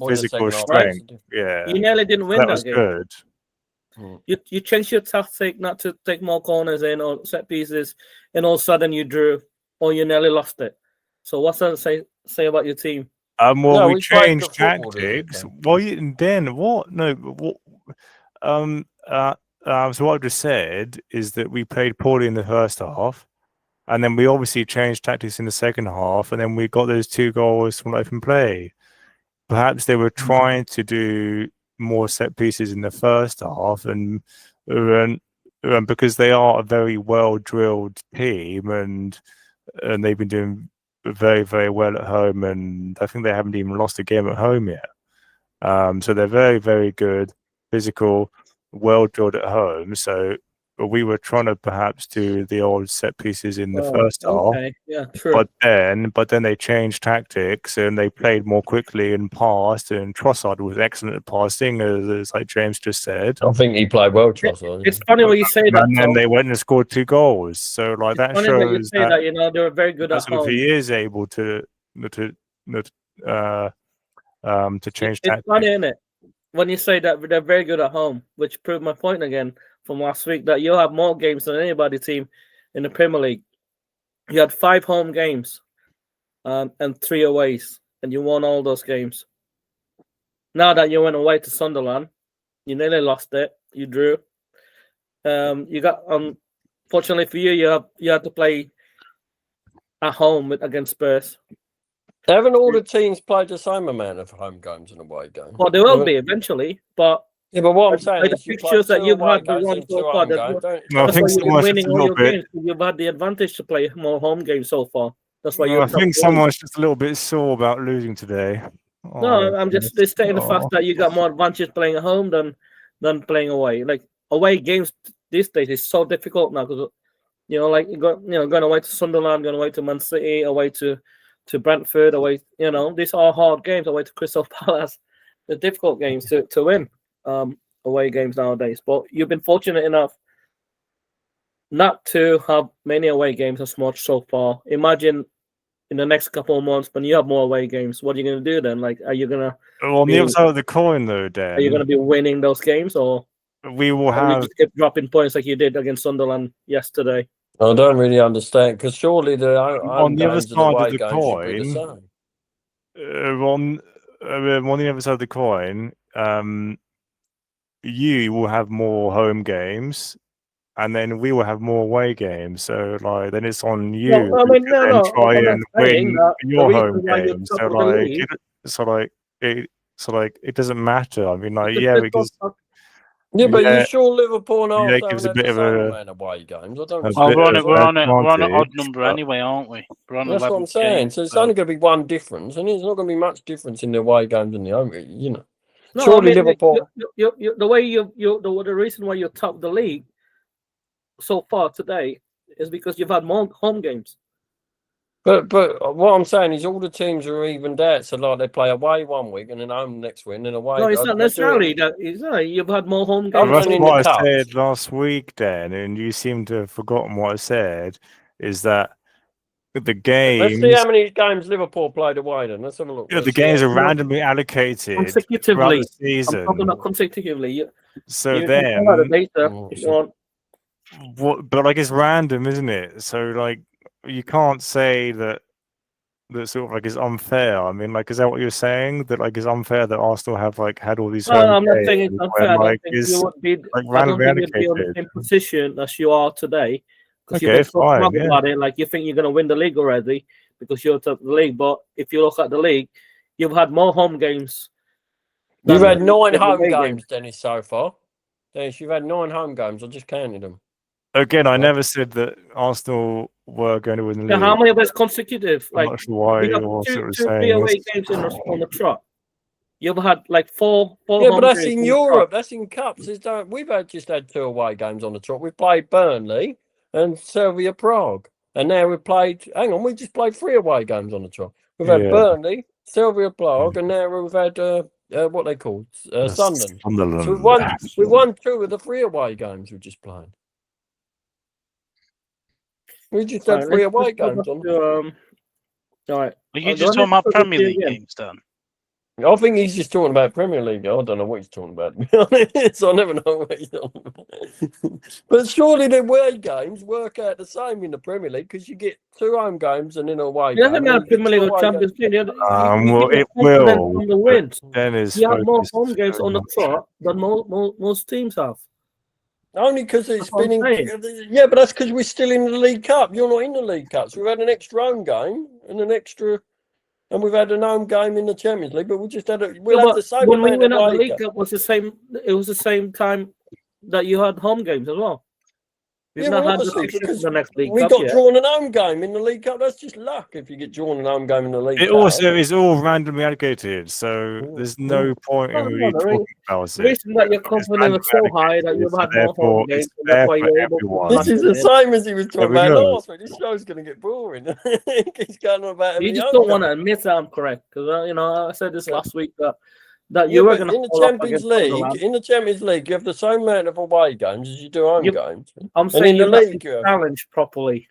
physical strength. Yeah, you nearly didn't win that game. Good. You changed your tactic not to take more corners in or set pieces, and all of a sudden you drew. Or you nearly lost it. So what's that say about your team? We changed tactics. Well, then what? No, what? So what I've just said is that we played poorly in the first half, And then we obviously changed tactics in the second half, and then we got those 2 goals from open play. Perhaps they were trying to do more set pieces in the first half, and because they are a very well drilled team, and they've been doing very, very well at home, and I think they haven't even lost a game at home yet. So they're very, very good, physical, well drilled at home. So we were trying to perhaps do the old set pieces in the first half. Yeah, true. But then they changed tactics and they played more quickly and passed. And Trossard was excellent at passing, as like James just said. I think he played well, Trossard. It's funny when you say that. And then they went and scored 2 goals. So like that shows that they were very good at home. He is able to change tactics. It's funny, isn't it? When you say that they're very good at home, which proved my point again from last week, that you'll have more games than anybody team in the Premier League. You had 5 home games and 3 aways, and you won all those games. Now that you went away to Sunderland, you nearly lost it. You drew. You got fortunately for you, you had to play at home against Spurs. Haven't all the teams played the same amount of home games and away games? Well, they will be eventually, but what I'm saying the fixtures that you've had the one so far, I think someone's winning just a all little your bit. games. You've had the advantage to play more home games so far. That's why I think someone's just a little bit sore about losing today. No, I'm just stating the fact that you got more advantage playing at home than playing away. Like away games these days is so difficult now because like going away to Sunderland, going away to Man City, away to Brentford, away. These are hard games. Away to Crystal Palace, they're difficult games to win. Away games nowadays, but you've been fortunate enough not to have many away games as much so far. Imagine in the next couple of months when you have more away games, what are you going to do then? Like, are you going to? On the other side of the coin, though, Dan, are you going to be winning those games, or we will have? You just keep dropping points like you did against Sunderland yesterday. I don't really understand because surely on the other side of the coin, on the other side of the coin, you will have more home games, and then we will have more away games. So, like, then it's on you to try and win your home games. So, it doesn't matter. I mean, like, because. Yeah, but you sure Liverpool and Arsenal gives a bit of a away games? I don't. We're on an odd number anyway, aren't we? That's what I'm saying. So it's only going to be one difference, and it's not going to be much difference in the away games and the home. No, surely Liverpool. The reason why you're top of the league so far today is because you've had more home games. But what I'm saying is all the teams are evened out. So like they play away one week and then home next week and then away. No, it's not necessarily that. You've had more home games. That's what I said last week, Dan, and you seem to have forgotten what I said. Is that the games? Let's see how many games Liverpool played away. Then let's have a look. Yeah, the games are randomly allocated consecutively. The season. I'm talking about consecutively. So then, but like it's random, isn't it? So like. You can't say that sort of like is unfair. I mean, like, is that what you're saying? That like is unfair that Arsenal have like had all these? I'm not saying it's unfair. Like, you would be, I don't think you'd be on the same position as you are today. Because you've been talking about it, like you think you're going to win the league already because you're top of the league. But if you look at the league, you've had more home games. You've had 9 home games, Dennis, so far. Dennis, you've had 9 home games. I just counted them. Again, I never said that Arsenal were going to win the league. How many of those consecutive? I'm not sure why you're sort of saying 3 away games on the trot. You've had like 4 yeah, but that's in Europe. That's in cups. We've just had 2 away games on the trot. We played Burnley and Slavia Prague, and now we played. Hang on, we just played 3 away games on the trot. We've had Burnley, Slavia Prague, and now we've had what they called Sunderland. So we won 2 of the 3 away games we just played. We just had 3 away games on. All right. Are you just talking about Premier League games, Dan? I think he's just talking about Premier League. I don't know what he's talking about, to be honest. I never know what he's talking about. But surely the away games work out the same in the Premier League because you get 2 home games and then away games. It doesn't matter Premier League or Champions League. Well, it will. On the wins. Dennis, you have more home games on the trot than most teams have. Only because it's That's what been I'm in. Yeah, but that's because we're still in the League Cup. You're not in the League Cup. So we've had an extra home game and we've had an home game in the Champions League. But we just had we'll have the same when we amount went of out the away League games. Cup was the same. It was the same time that you had home games as well. We've Yeah, not well, had the obviously, fixture for because the next League we Cup got yet. drawn an home game in the League Cup. That's just luck if you get drawn an home game in the League It Cup. also is all randomly allocated, so there's no point in really talking about The it. reason that your confidence was so high that you've had more home games, and that's why you're able to This is the same as he was talking about goes. last week. This show's going to get boring. He's going on about You just don't want to admit that I'm correct because I said this last week that you were going to in the Champions League. In the Champions League, you have the same amount of away games as you do home games. I'm and saying in the you league, you have challenged properly.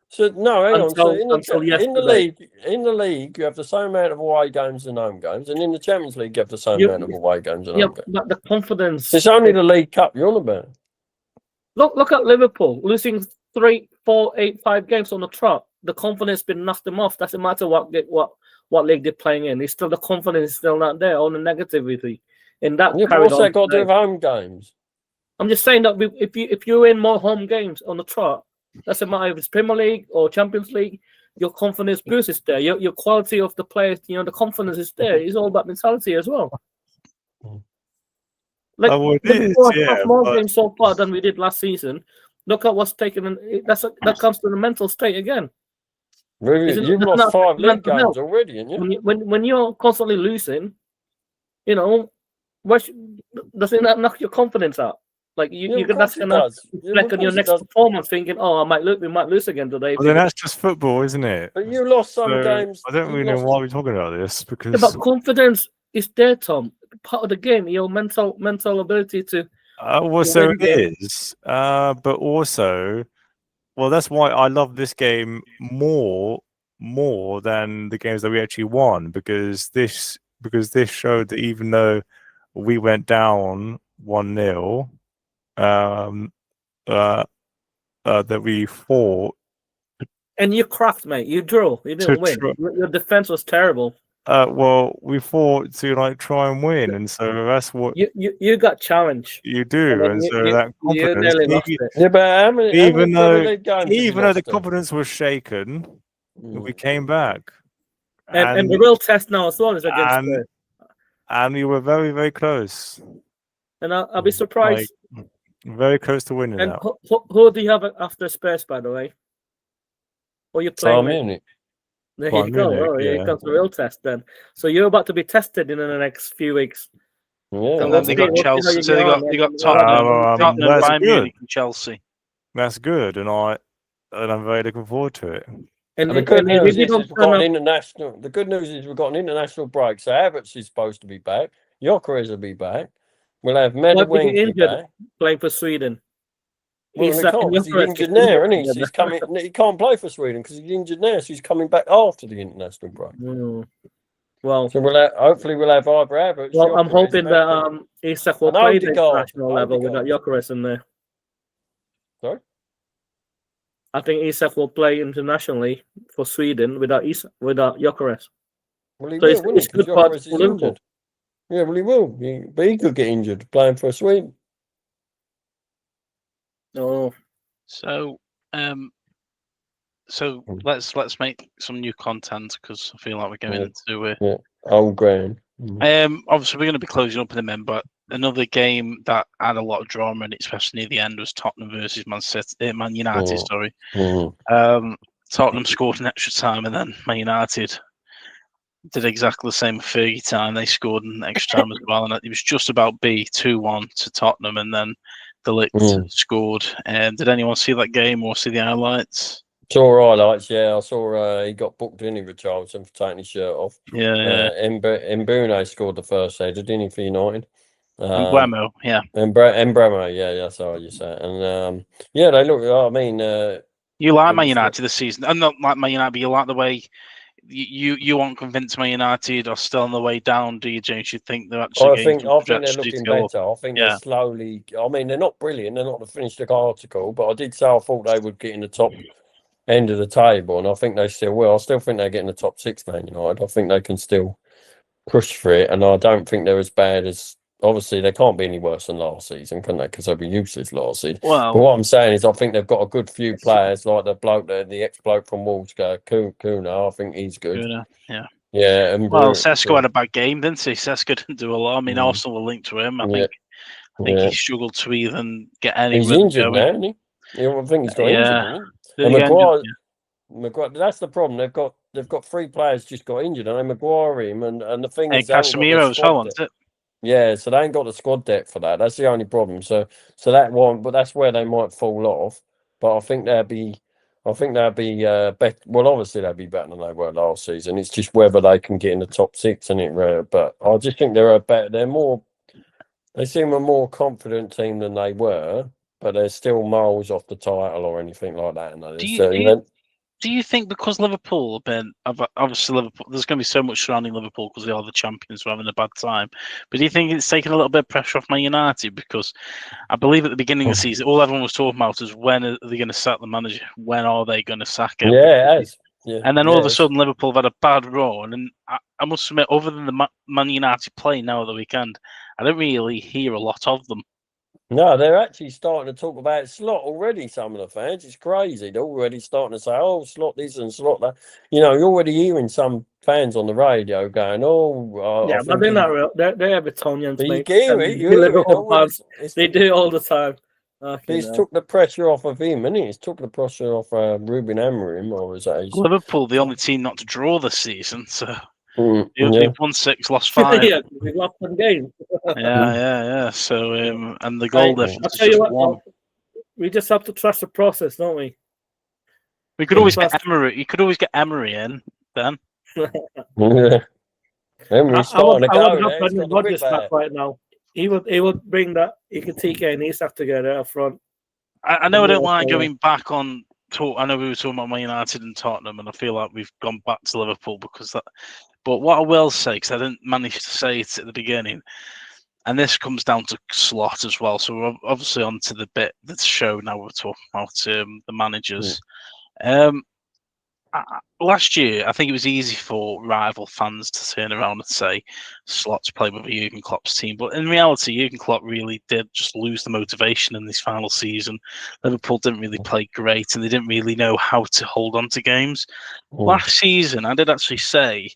So no, hang on. So in yesterday. the league, you have the same amount of away games and home games, and in the Champions League, you have the same amount of away games and home games. But the confidence. It's only the League Cup you're on about. Look at Liverpool losing 3, 4, 8, 5 games on the trot. The confidence been knocked them off. Doesn't matter what league they're playing in. It's still the confidence is still not there. On the negativity, and that. Yeah, but what's that got to do with home games? I'm just saying that if you win more home games on the trot, doesn't matter if it's Premier League or Champions League, your confidence boost is there. Your quality of the players, the confidence is there. It's all about mentality as well. Like more games so far than we did last season. Look at what's taken. That comes to the mental state again. Really? You've lost 5 league games already, haven't you? When you're constantly losing, doesn't that knock your confidence out? Like you're gonna reflect on your next performance, thinking, "Oh, we might lose again today." Well, then that's just football, isn't it? But you lost some games. I don't really know why we're talking about this because. Yeah, but confidence is there, Tom. Part of the game, your mental ability to. So it is, but also, well, that's why I love this game more than the games that we actually won because this showed that even though we went down 1-0. That we fought. And you cracked, mate. You drew. You didn't win. Your defense was terrible. Well, we fought to try and win, and so that's what you got challenged. You do, and so that confidence. Yeah, but even though the confidence was shaken, we came back. And the real test now as well is against Spurs. And we were very, very close. And I'll be surprised. Very close to winning. And who do you have after Spurs, by the way? Or you're playing with? There you go. Oh, yeah. Here comes the real test then. So you're about to be tested in the next few weeks. Yeah. And then they got Chelsea. So they got Tottenham, Bayern Munich, and Chelsea. That's good, and I'm very looking forward to it. And the good news is we've got an international. The good news is we've got an international break. So Havertz is supposed to be back. Gyökeres will be back. We'll have Medvedev back playing for Sweden. He's injured now, isn't he? So he's coming. He can't play for Sweden because he's injured now. So he's coming back after the international break. Well, so hopefully we'll have either Havertz. Well, I'm hoping that Isak will play the international level without Gyökeres in there. Sorry. I think Isak will play internationally for Sweden without Gyökeres. Well, he will, won't he? Because Gyökeres is injured. Yeah, well, he will. But he could get injured playing for Sweden. Oh. So let's make some new content because I feel like we're going into old ground. Obviously, we're going to be closing up in a minute, but another game that had a lot of drama in it, especially near the end, was Tottenham versus Man United. Sorry, Tottenham scored in extra time, and then Man United did exactly the same with Fergie time. They scored in extra time as well, and it was just about 2-1 to Tottenham, and then De Ligt scored. Did anyone see that game or see the highlights? Saw highlights, yeah. I saw he got booked in Richarlison for taking his shirt off. Yeah. Mbune scored the first header, didn't he, for United? Mbeumo, yeah. Mbeumo, yeah, that's how you say it. And they look. I mean, you like Man United this season. I'm not like Man United, but you like the way you aren't convinced Man United are still on the way down, do you, James? You think they're actually? I think they're looking better. I think they're slowly. I mean, they're not brilliant. They're not the finished article, but I did say I thought they would get in the top end of the table, and I think they still will. I still think they get in the top 6, Man United. I think they can still push for it, and I don't think they're as bad as obviously they can't be any worse than last season, can they? Because they'll be useless last season. Well, but what I'm saying is, I think they've got a good few players, like the ex-bloke from Wolves, Kuna. I think he's good. yeah. Yeah, and Well, Sesko had a bad game, didn't he? Sesko didn't do a lot. I mean, Arsenal were linked to him. I think he struggled to even get any. He's injured now, isn't he? I think he's got injured, isn't he? And Maguire, that's the problem. They've got 3 players just got injured, and Maguire him, and the thing is, Casemiro as well, wasn't it? Yeah, so they ain't got the squad depth for that. That's the only problem. So that one, but that's where they might fall off. But I think they'll be better. Well, obviously they'll be better than they were last season. It's just whether they can get in the top 6, isn't it? But I just think they seem a more confident team than they were, but they're still miles off the title or anything like that. Do you think because Liverpool have been, obviously Liverpool, there's going to be so much surrounding Liverpool because they are the champions who are having a bad time, but do you think it's taken a little bit of pressure off Man United? Because I believe at the beginning of the season, all everyone was talking about is when are they going to sack the manager? When are they going to sack him? Yeah, it has. Yeah, and then all of a sudden Liverpool have had a bad run, and I must admit, other than the Man United play now at the weekend, I don't really hear a lot of them. No, they're actually starting to talk about Slot already, some of the fans. It's crazy. They're already starting to say, oh, Slot this and Slot that. You're already hearing some fans on the radio going, yeah, but they're not real. They're Evertonians, mate. They do it all the time. It's took the pressure off of him, isn't it? It's took the pressure off Ruben Amorim, or is that Liverpool, the only team not to draw this season, so... They've won 6, lost 5. Yeah, we lost 1 game. yeah. So, and the goal difference is just 1. We just have to trust the process, don't we? We could always get Emery. You could always get Emery in, then. Emery's starting to go. Rodgers back right now. He would bring that Ikatike and Isak together up front. I know I don't like going back on talk. I know we were talking about Man United and Tottenham, and I feel like we've gone back to Liverpool because that. But what I will say, because I didn't manage to say it at the beginning, and this comes down to Slot as well. So we're obviously on to the bit of the show now. We're talking about the managers. Last year, I think it was easy for rival fans to turn around and say Slot's played with a Jurgen Klopp's team. But in reality, Jurgen Klopp really did just lose the motivation in this final season. Liverpool didn't really play great, and they didn't really know how to hold on to games. Last season, I did actually say,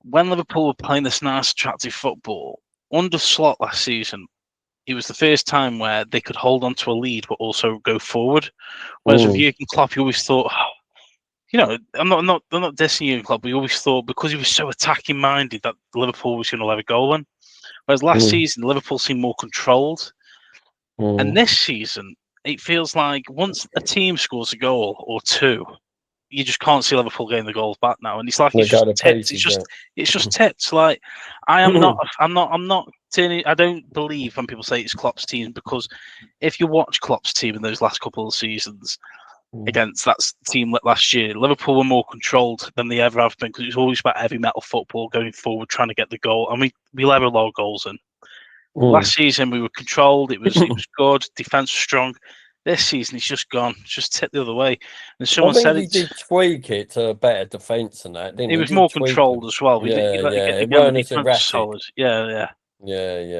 when Liverpool were playing this nice, attractive football, under Slot last season, it was the first time where they could hold on to a lead but also go forward. Whereas with Jurgen Klopp, you always thought, I'm not dissing Jurgen Klopp, but you always thought because he was so attacking minded that Liverpool was going to let a goal in. Whereas last season, Liverpool seemed more controlled. And this season, it feels like once a team scores a goal or 2, you just can't see Liverpool getting the goals back now, and it's like it's just tips. Like I'm not turning. I don't believe when people say it's Klopp's team, because if you watch Klopp's team in those last couple of seasons against that team last year, Liverpool were more controlled than they ever have been, because it was always about heavy metal football going forward, trying to get the goal, and we let a lot of goals in. Last season we were controlled. It was good. Defense was strong. This season, it's just gone. It's just tipped the other way. And someone said he did tweak it to a better defence than that, didn't he? He was more controlled as well. It weren't as erratic. Solid. Yeah.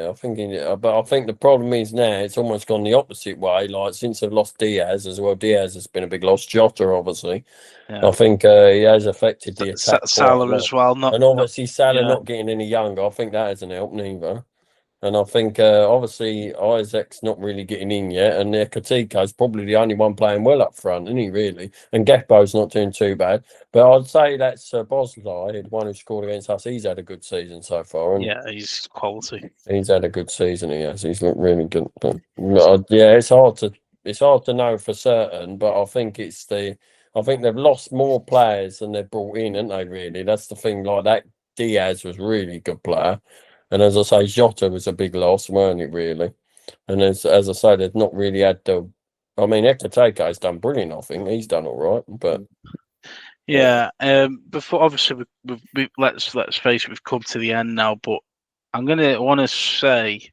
I think, but I think the problem is now it's almost gone the opposite way. Like since they've lost Diaz as well, Diaz has been a big loss. Jota, obviously, I think he has affected the attack. Salah as well, and obviously Salah not getting any younger. I think that hasn't helped neither. And I think, obviously, Isaac's not really getting in yet. And Katika's probably the only one playing well up front, isn't he, really? And Gakpo's not doing too bad. But I'd say that's Bosley, the one who scored against us. He's had a good season so far. Yeah, he's quality. He's had a good season, he has. He's looked really good. But, it's hard to know for certain. But I think I think they've lost more players than they've brought in, haven't they, really? That's the thing. Like that Diaz was really a good player. And as I say, Jota was a big loss, weren't it, really? And as I say, they've not really had the... I mean, Ekatike's done brilliant, I think. He's done all right, but... Yeah, before, obviously, let's face it, we've come to the end now, but I want to say,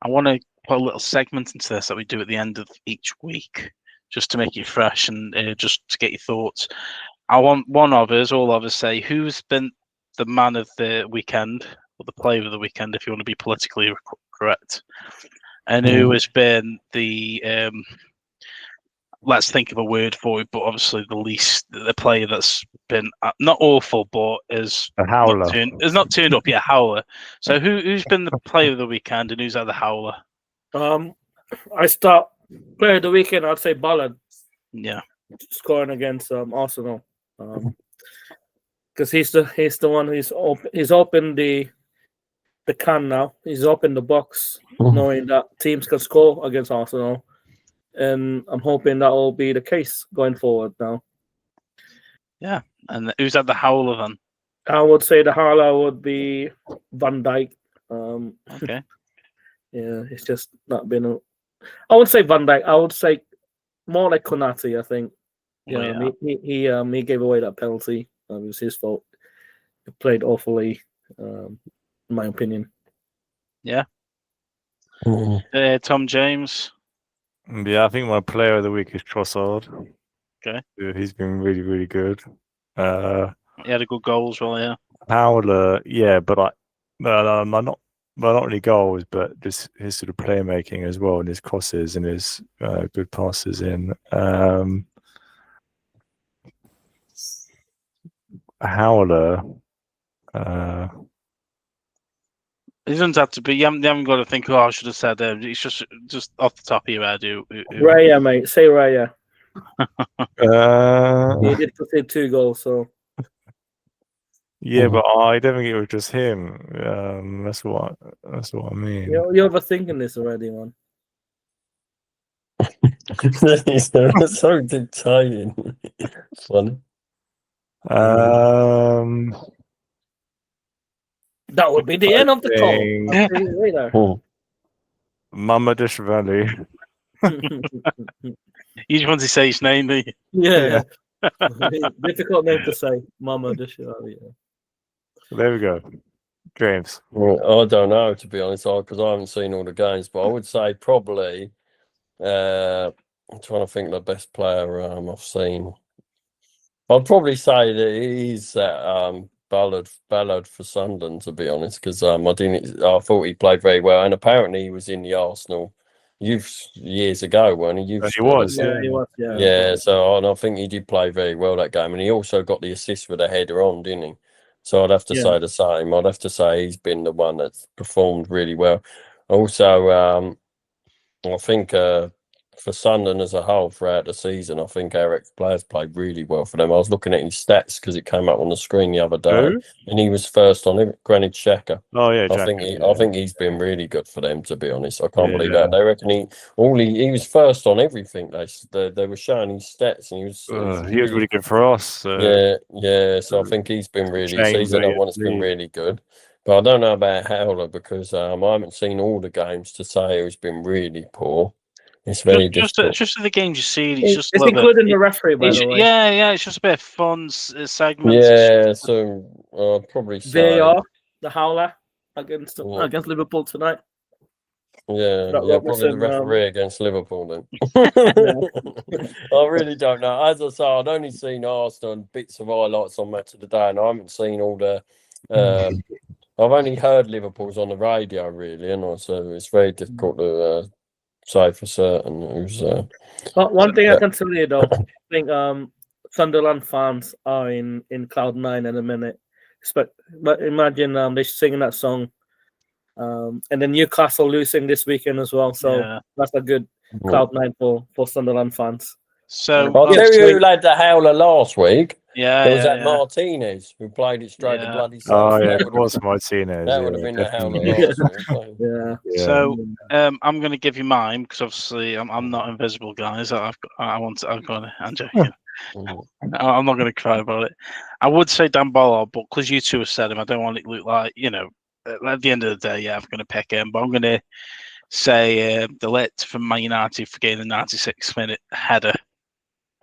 I want to put a little segment into this that we do at the end of each week, just to make it fresh and just to get your thoughts. I want all of us say who's been the man of the weekend, or the player of the weekend, if you want to be politically correct, and who has been the let's think of a word for it, but obviously the player that's been not awful, but is A howler. not turned up yet, howler. So who's been the player of the weekend and who's at the howler? I start player of the weekend. I'd say Ballard. Yeah, scoring against Arsenal, because he's the one who's opened the can now. He's opened the box, knowing that teams can score against Arsenal, and I'm hoping that will be the case going forward now. Yeah, and who's at the howler then? I would say the howler would be Van Dijk. Okay. Yeah, it's just not been. I would say Van Dijk. I would say more like Konate, I think. Yeah, he gave away that penalty. It was his fault. He played awfully, in my opinion. Yeah. Tom James. Yeah, I think my player of the week is Trossard. Okay. Yeah, he's been really, really good. He had a good goal as well, yeah. Howler, yeah, but not really goals, but just his sort of playmaking as well, and his crosses and his good passes in. Howler. He doesn't have to be. You haven't got to think. Oh, I should have said him. It's just off the top of your head. Raya, mate. Say Raya. He did concede 2 goals, so. Yeah, but I don't think it was just him. That's what I mean. You're overthinking this already, man. It's so dictating. Funny. That would be the end of the call. Mama Dishvali. You just want to say his name, do you? Yeah. Difficult name to say. Mama Dishvali. There we go. James. Well, I don't know, to be honest, because I haven't seen all the games, but I would say probably, I'm trying to think of the best player I've seen. I'd probably say that he's Ballard for Sunderland, to be honest, because I thought he played very well, and apparently he was in the Arsenal youth years ago, weren't he? He was, yeah. So I think he did play very well that game, and he also got the assist with a header on, didn't he? So I'd have to say the same. I'd have to say he's been the one that's performed really well. Also, I think for Sunderland as a whole throughout the season, I think Eric's players played really well for them. I was looking at his stats because it came up on the screen the other day, and he was first on it. Granit Xhaka. Oh yeah, I think he's been really good for them, to be honest. I can't believe that. They reckon he was first on everything. They were showing his stats, and he was really good for us. So I think he's been really. He's another one that's been really good. But I don't know about Howler because I haven't seen all the games to say who's been really poor. It's very difficult. Just the games you see, it's including the referee, by the way. Yeah, it's just a bit of fun segments. Yeah, so I'll probably say VAR, the howler against Liverpool tonight. Yeah, probably the referee against Liverpool then. I really don't know. As I say, I'd only seen Arsenal and bits of highlights on Match of the Day, and I haven't seen all the. I've only heard Liverpool's on the radio, really, and so it's very difficult to say for certain who's. But one thing I can tell you though, I think Sunderland fans are in cloud 9 in a minute. But imagine they're singing that song, and then Newcastle losing this weekend as well. So that's a good cloud 9 for Sunderland fans. So I'll tell you who led the howler last week. It was that Martinez who played it straight to bloody sun. Oh yeah, it was Martinez. That would have been the howler last week. So I'm going to give you mine because obviously I'm not invisible, guys. I've got to. I'm joking. I'm not going to cry about it. I would say Dan Bollard, but because you two have said him, I don't want it to look like at the end of the day, I'm going to pick him, but I'm going to say the lit from Man United for getting the 96th-minute header.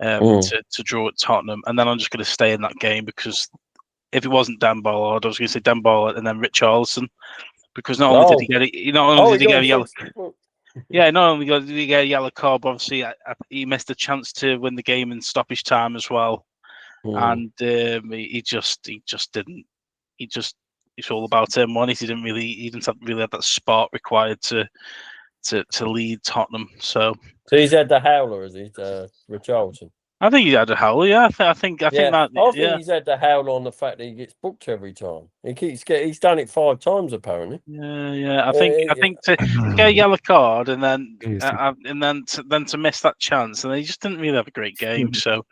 To draw at Tottenham, and then I'm just going to stay in that game because if it wasn't Dan Bollard, I was going to say Dan Bollard and then Richarlison, because not only did he get it, not only did he get a yellow, not only did he get a yellow card, but obviously he missed a chance to win the game in stoppage time as well, and he just it's all about him. He didn't have that spark required to lead Tottenham. So he's had the howler, is he, Richarlison? I think he had a howl. Yeah, I think I think yeah. he's had the howl on the fact that he gets booked every time. He's done it 5 times apparently. Yeah. I think to get a yellow card and then to miss that chance, and he just didn't really have a great game. So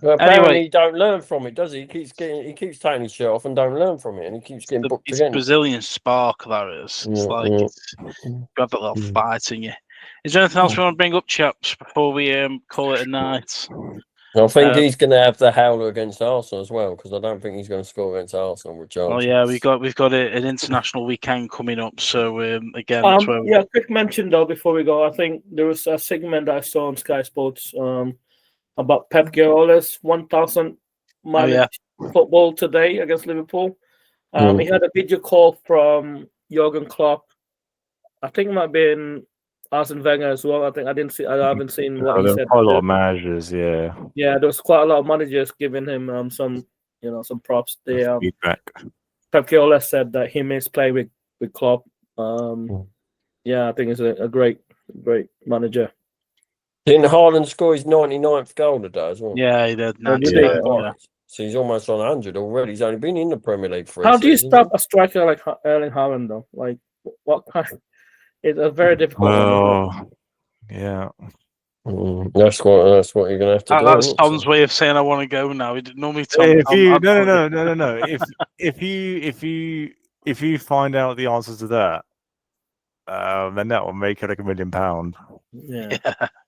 well, apparently anyway, he don't learn from it, does he? He keeps taking his shirt off and don't learn from it, and he keeps getting booked it's again. Brazilian spark that is. It's like you have that little fight in you. Is there anything else we want to bring up, chaps, before we call it a night? I think he's going to have the howler against Arsenal as well, because I don't think he's going to score against Arsenal with Charles. Oh yeah, we've got an international weekend coming up. So again, quick mention though before we go. I think there was a segment I saw on Sky Sports about Pep Guardiola's 1,000 managed football today against Liverpool. He had a video call from Jurgen Klopp. I think it might have been Arsene Wenger as well. I haven't seen what he said. Quite a lot of managers, yeah. Yeah, there was quite a lot of managers giving him some props. Feedback. Pep Guardiola said that he missed play with Klopp. Yeah, I think he's a great manager. Didn't Haaland score his 99th goal today as well? Yeah, he did. So he's almost on 100 already. He's only been in the Premier League for. How do you stop a striker like Erling Haaland though? Like what kind? It's a very difficult. Well, yeah. That's what you're gonna have to do. That's Tom's way of saying I want to go now. Normally, Tom. No. If you find out the answers to that, then that will make it like £1 million. Yeah.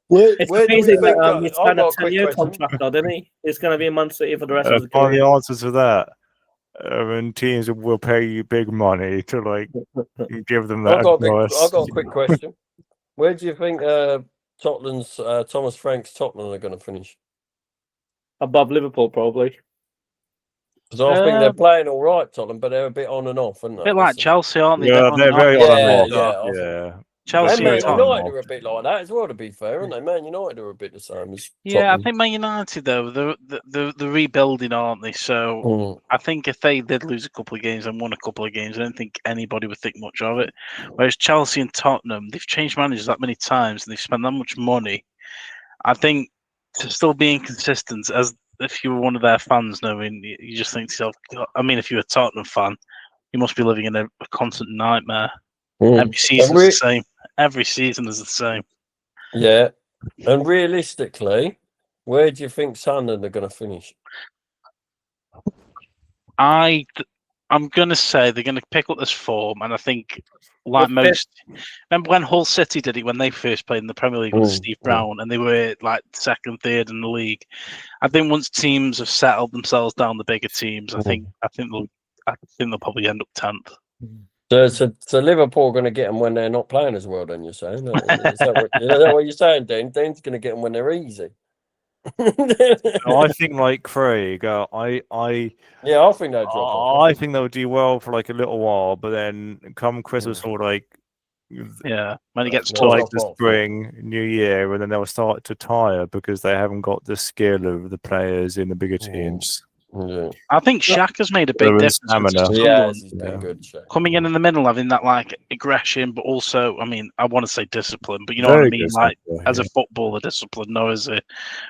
It's amazing that he's signed a 10-year contract, though, didn't he? It's going to be a Man City for the rest of the career. Find the answers to that. And teams will pay you big money to give them that. I've got a quick question. Where do you think Tottenham's Thomas Frank's Tottenham are going to finish? Above Liverpool, probably. Because I think they're playing all right, Tottenham, but they're a bit on and off, aren't they? A bit like Chelsea, aren't they? Yeah, they're very on and off. Yeah. Chelsea and Man United are a bit like that as well, to be fair, aren't they? Man United are a bit the same as Tottenham. I think Man United, though, they're rebuilding, aren't they? So I think if they did lose a couple of games and won a couple of games, I don't think anybody would think much of it. Whereas Chelsea and Tottenham, they've changed managers that many times and they've spent that much money. I think to still being consistent, as if you were one of their fans, knowing you just think to yourself, I mean, if you're a Tottenham fan, you must be living in a constant nightmare. Every season's the same. Every season is the same. Yeah. And realistically, where do you think Sunderland are going to finish? I'm going to say they're going to pick up this form, and I think, like most, remember when Hull City did it when they first played in the Premier League with Steve Brown, and they were like second, third in the league. I think once teams have settled themselves down, the bigger teams, I think they'll probably end up 10th. So Liverpool are going to get them when they're not playing as well, then you're saying? Is that what you're saying, Dean? Dean's going to get them when they're easy. I think like Craig, I think they'll drop off. I think they'll do well for like a little while, but then come Christmas or when it gets to like the spring, New Year, and then they'll start to tire because they haven't got the skill of the players in the bigger teams. Yeah. I think Shaq has made a big difference. He's been good. Shaq. Coming in the middle, having that like aggression, but also, I mean, I want to say discipline, but you know what I mean? Like as a footballer, discipline. No,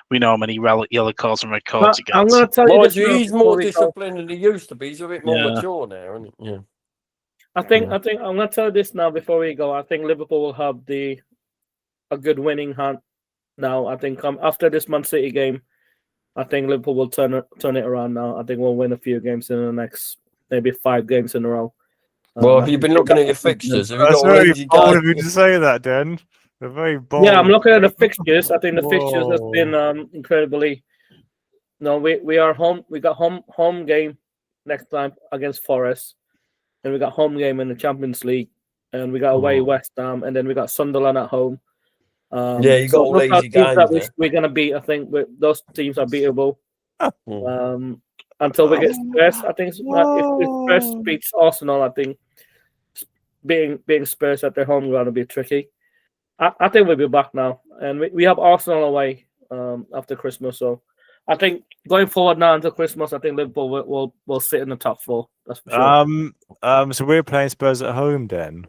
we know how many yellow cards and red cards he gets. I'm going to tell you, he's more disciplined than he used to be. He's a bit more mature now, isn't he? Yeah. I think I'm going to tell you this now before we go. I think Liverpool will have a good winning hand now. I think after this Man City game, I think Liverpool will turn it around now. I think we'll win a few games in the next, maybe 5 games in a row. Well, have you been looking at your fixtures? That's very bold of you to say that, Dan. They're very bold. Yeah, I'm looking at the fixtures. I think the fixtures have been incredibly. No, we are home. We got home game next time against Forest, and we got home game in the Champions League, and we got away West Ham, and then we got Sunderland at home. You got all easy games that we're going to beat. I think those teams are beatable. Until we get Spurs, I think if Spurs beats Arsenal, I think being Spurs at their home ground will be tricky. I think we'll be back now, and we have Arsenal away after Christmas. So I think going forward now until Christmas, I think Liverpool will sit in the top 4. That's for sure. So we're playing Spurs at home then.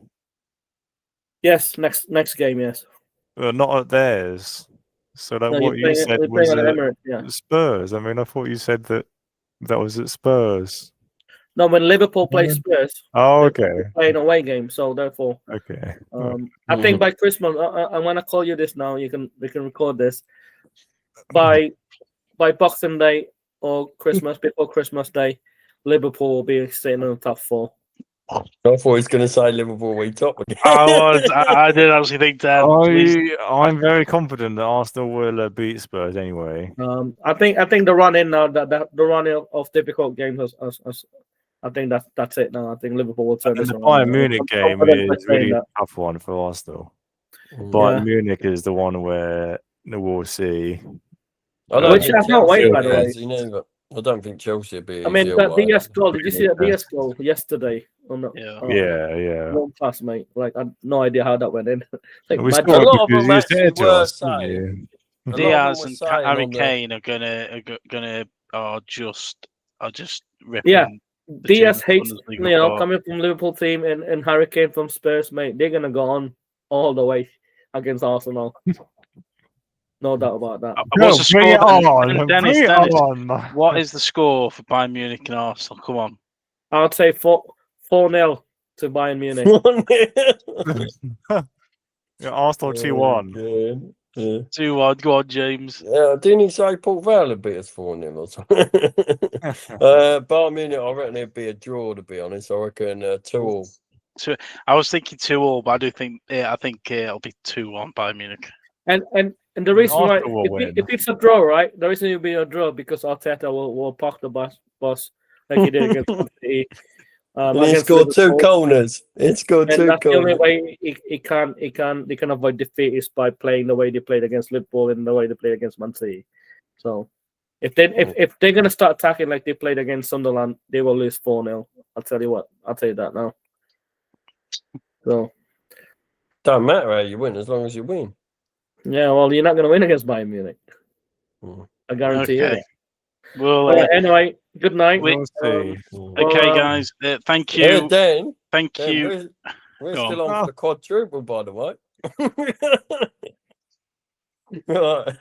Yes, next game. Yes. Well, not at theirs. So like No, what you said we're was playing at at Emirates. Yeah. Spurs. I mean, I thought you said that was at Spurs. No, when Liverpool plays Spurs, Oh, they're okay. playing away game. So therefore, Okay. I think by Christmas, I'm gonna call you this now. We can record this by Boxing Day or Christmas, before Christmas Day. Liverpool will be sitting in the top 4. I thought he was going to say Liverpool we top again. I did actually think that. I'm very confident that Arsenal will beat Spurs anyway. I think the run in now, that the run of difficult games I think that's it now. I think Liverpool will turn And this the around. Bayern Munich game is really a tough one for Arsenal. Bayern Munich is the one where we'll see. Which I can't wait, by the way. I don't think Chelsea will be. I mean, that Diaz goal. Did you see that Diaz goal yesterday? Yeah. One pass, mate. Like, I had no idea how that went in. A lot of them actually were saying. Diaz and Harry Kane are just ripping. Yeah, Diaz hates coming from Liverpool team and Harry Kane from Spurs, mate. They're gonna go on all the way against Arsenal. No doubt about that. What's the score? Dennis, what is the score for Bayern Munich and Arsenal? Come on. I'd say 4-0 to Bayern Munich. Arsenal 2-1. 2-1. Go on, James. Didn't he say Port Vale beat us 4-0 or something? Bayern Munich, I reckon it'd be a draw, to be honest. I reckon 2-2. I was thinking 2-2, but I think it'll be 2-1 Bayern Munich. And the reason why, if it's a draw, right? The reason it'll be a draw because Arteta will park the bus like he did against City. He scored 2 corners. That's the only way he can avoid defeat is by playing the way they played against Liverpool and the way they played against Man City. So if they're gonna start attacking like they played against Sunderland, they will lose 4-0. I'll tell you that now. So don't matter how you win as long as you win. Yeah, well, you're not going to win against Bayern Munich. I guarantee you. Well, anyway, good night. Okay, guys. Thank you. Dan, thank you. We're still on for the quadruple, by the way. Right.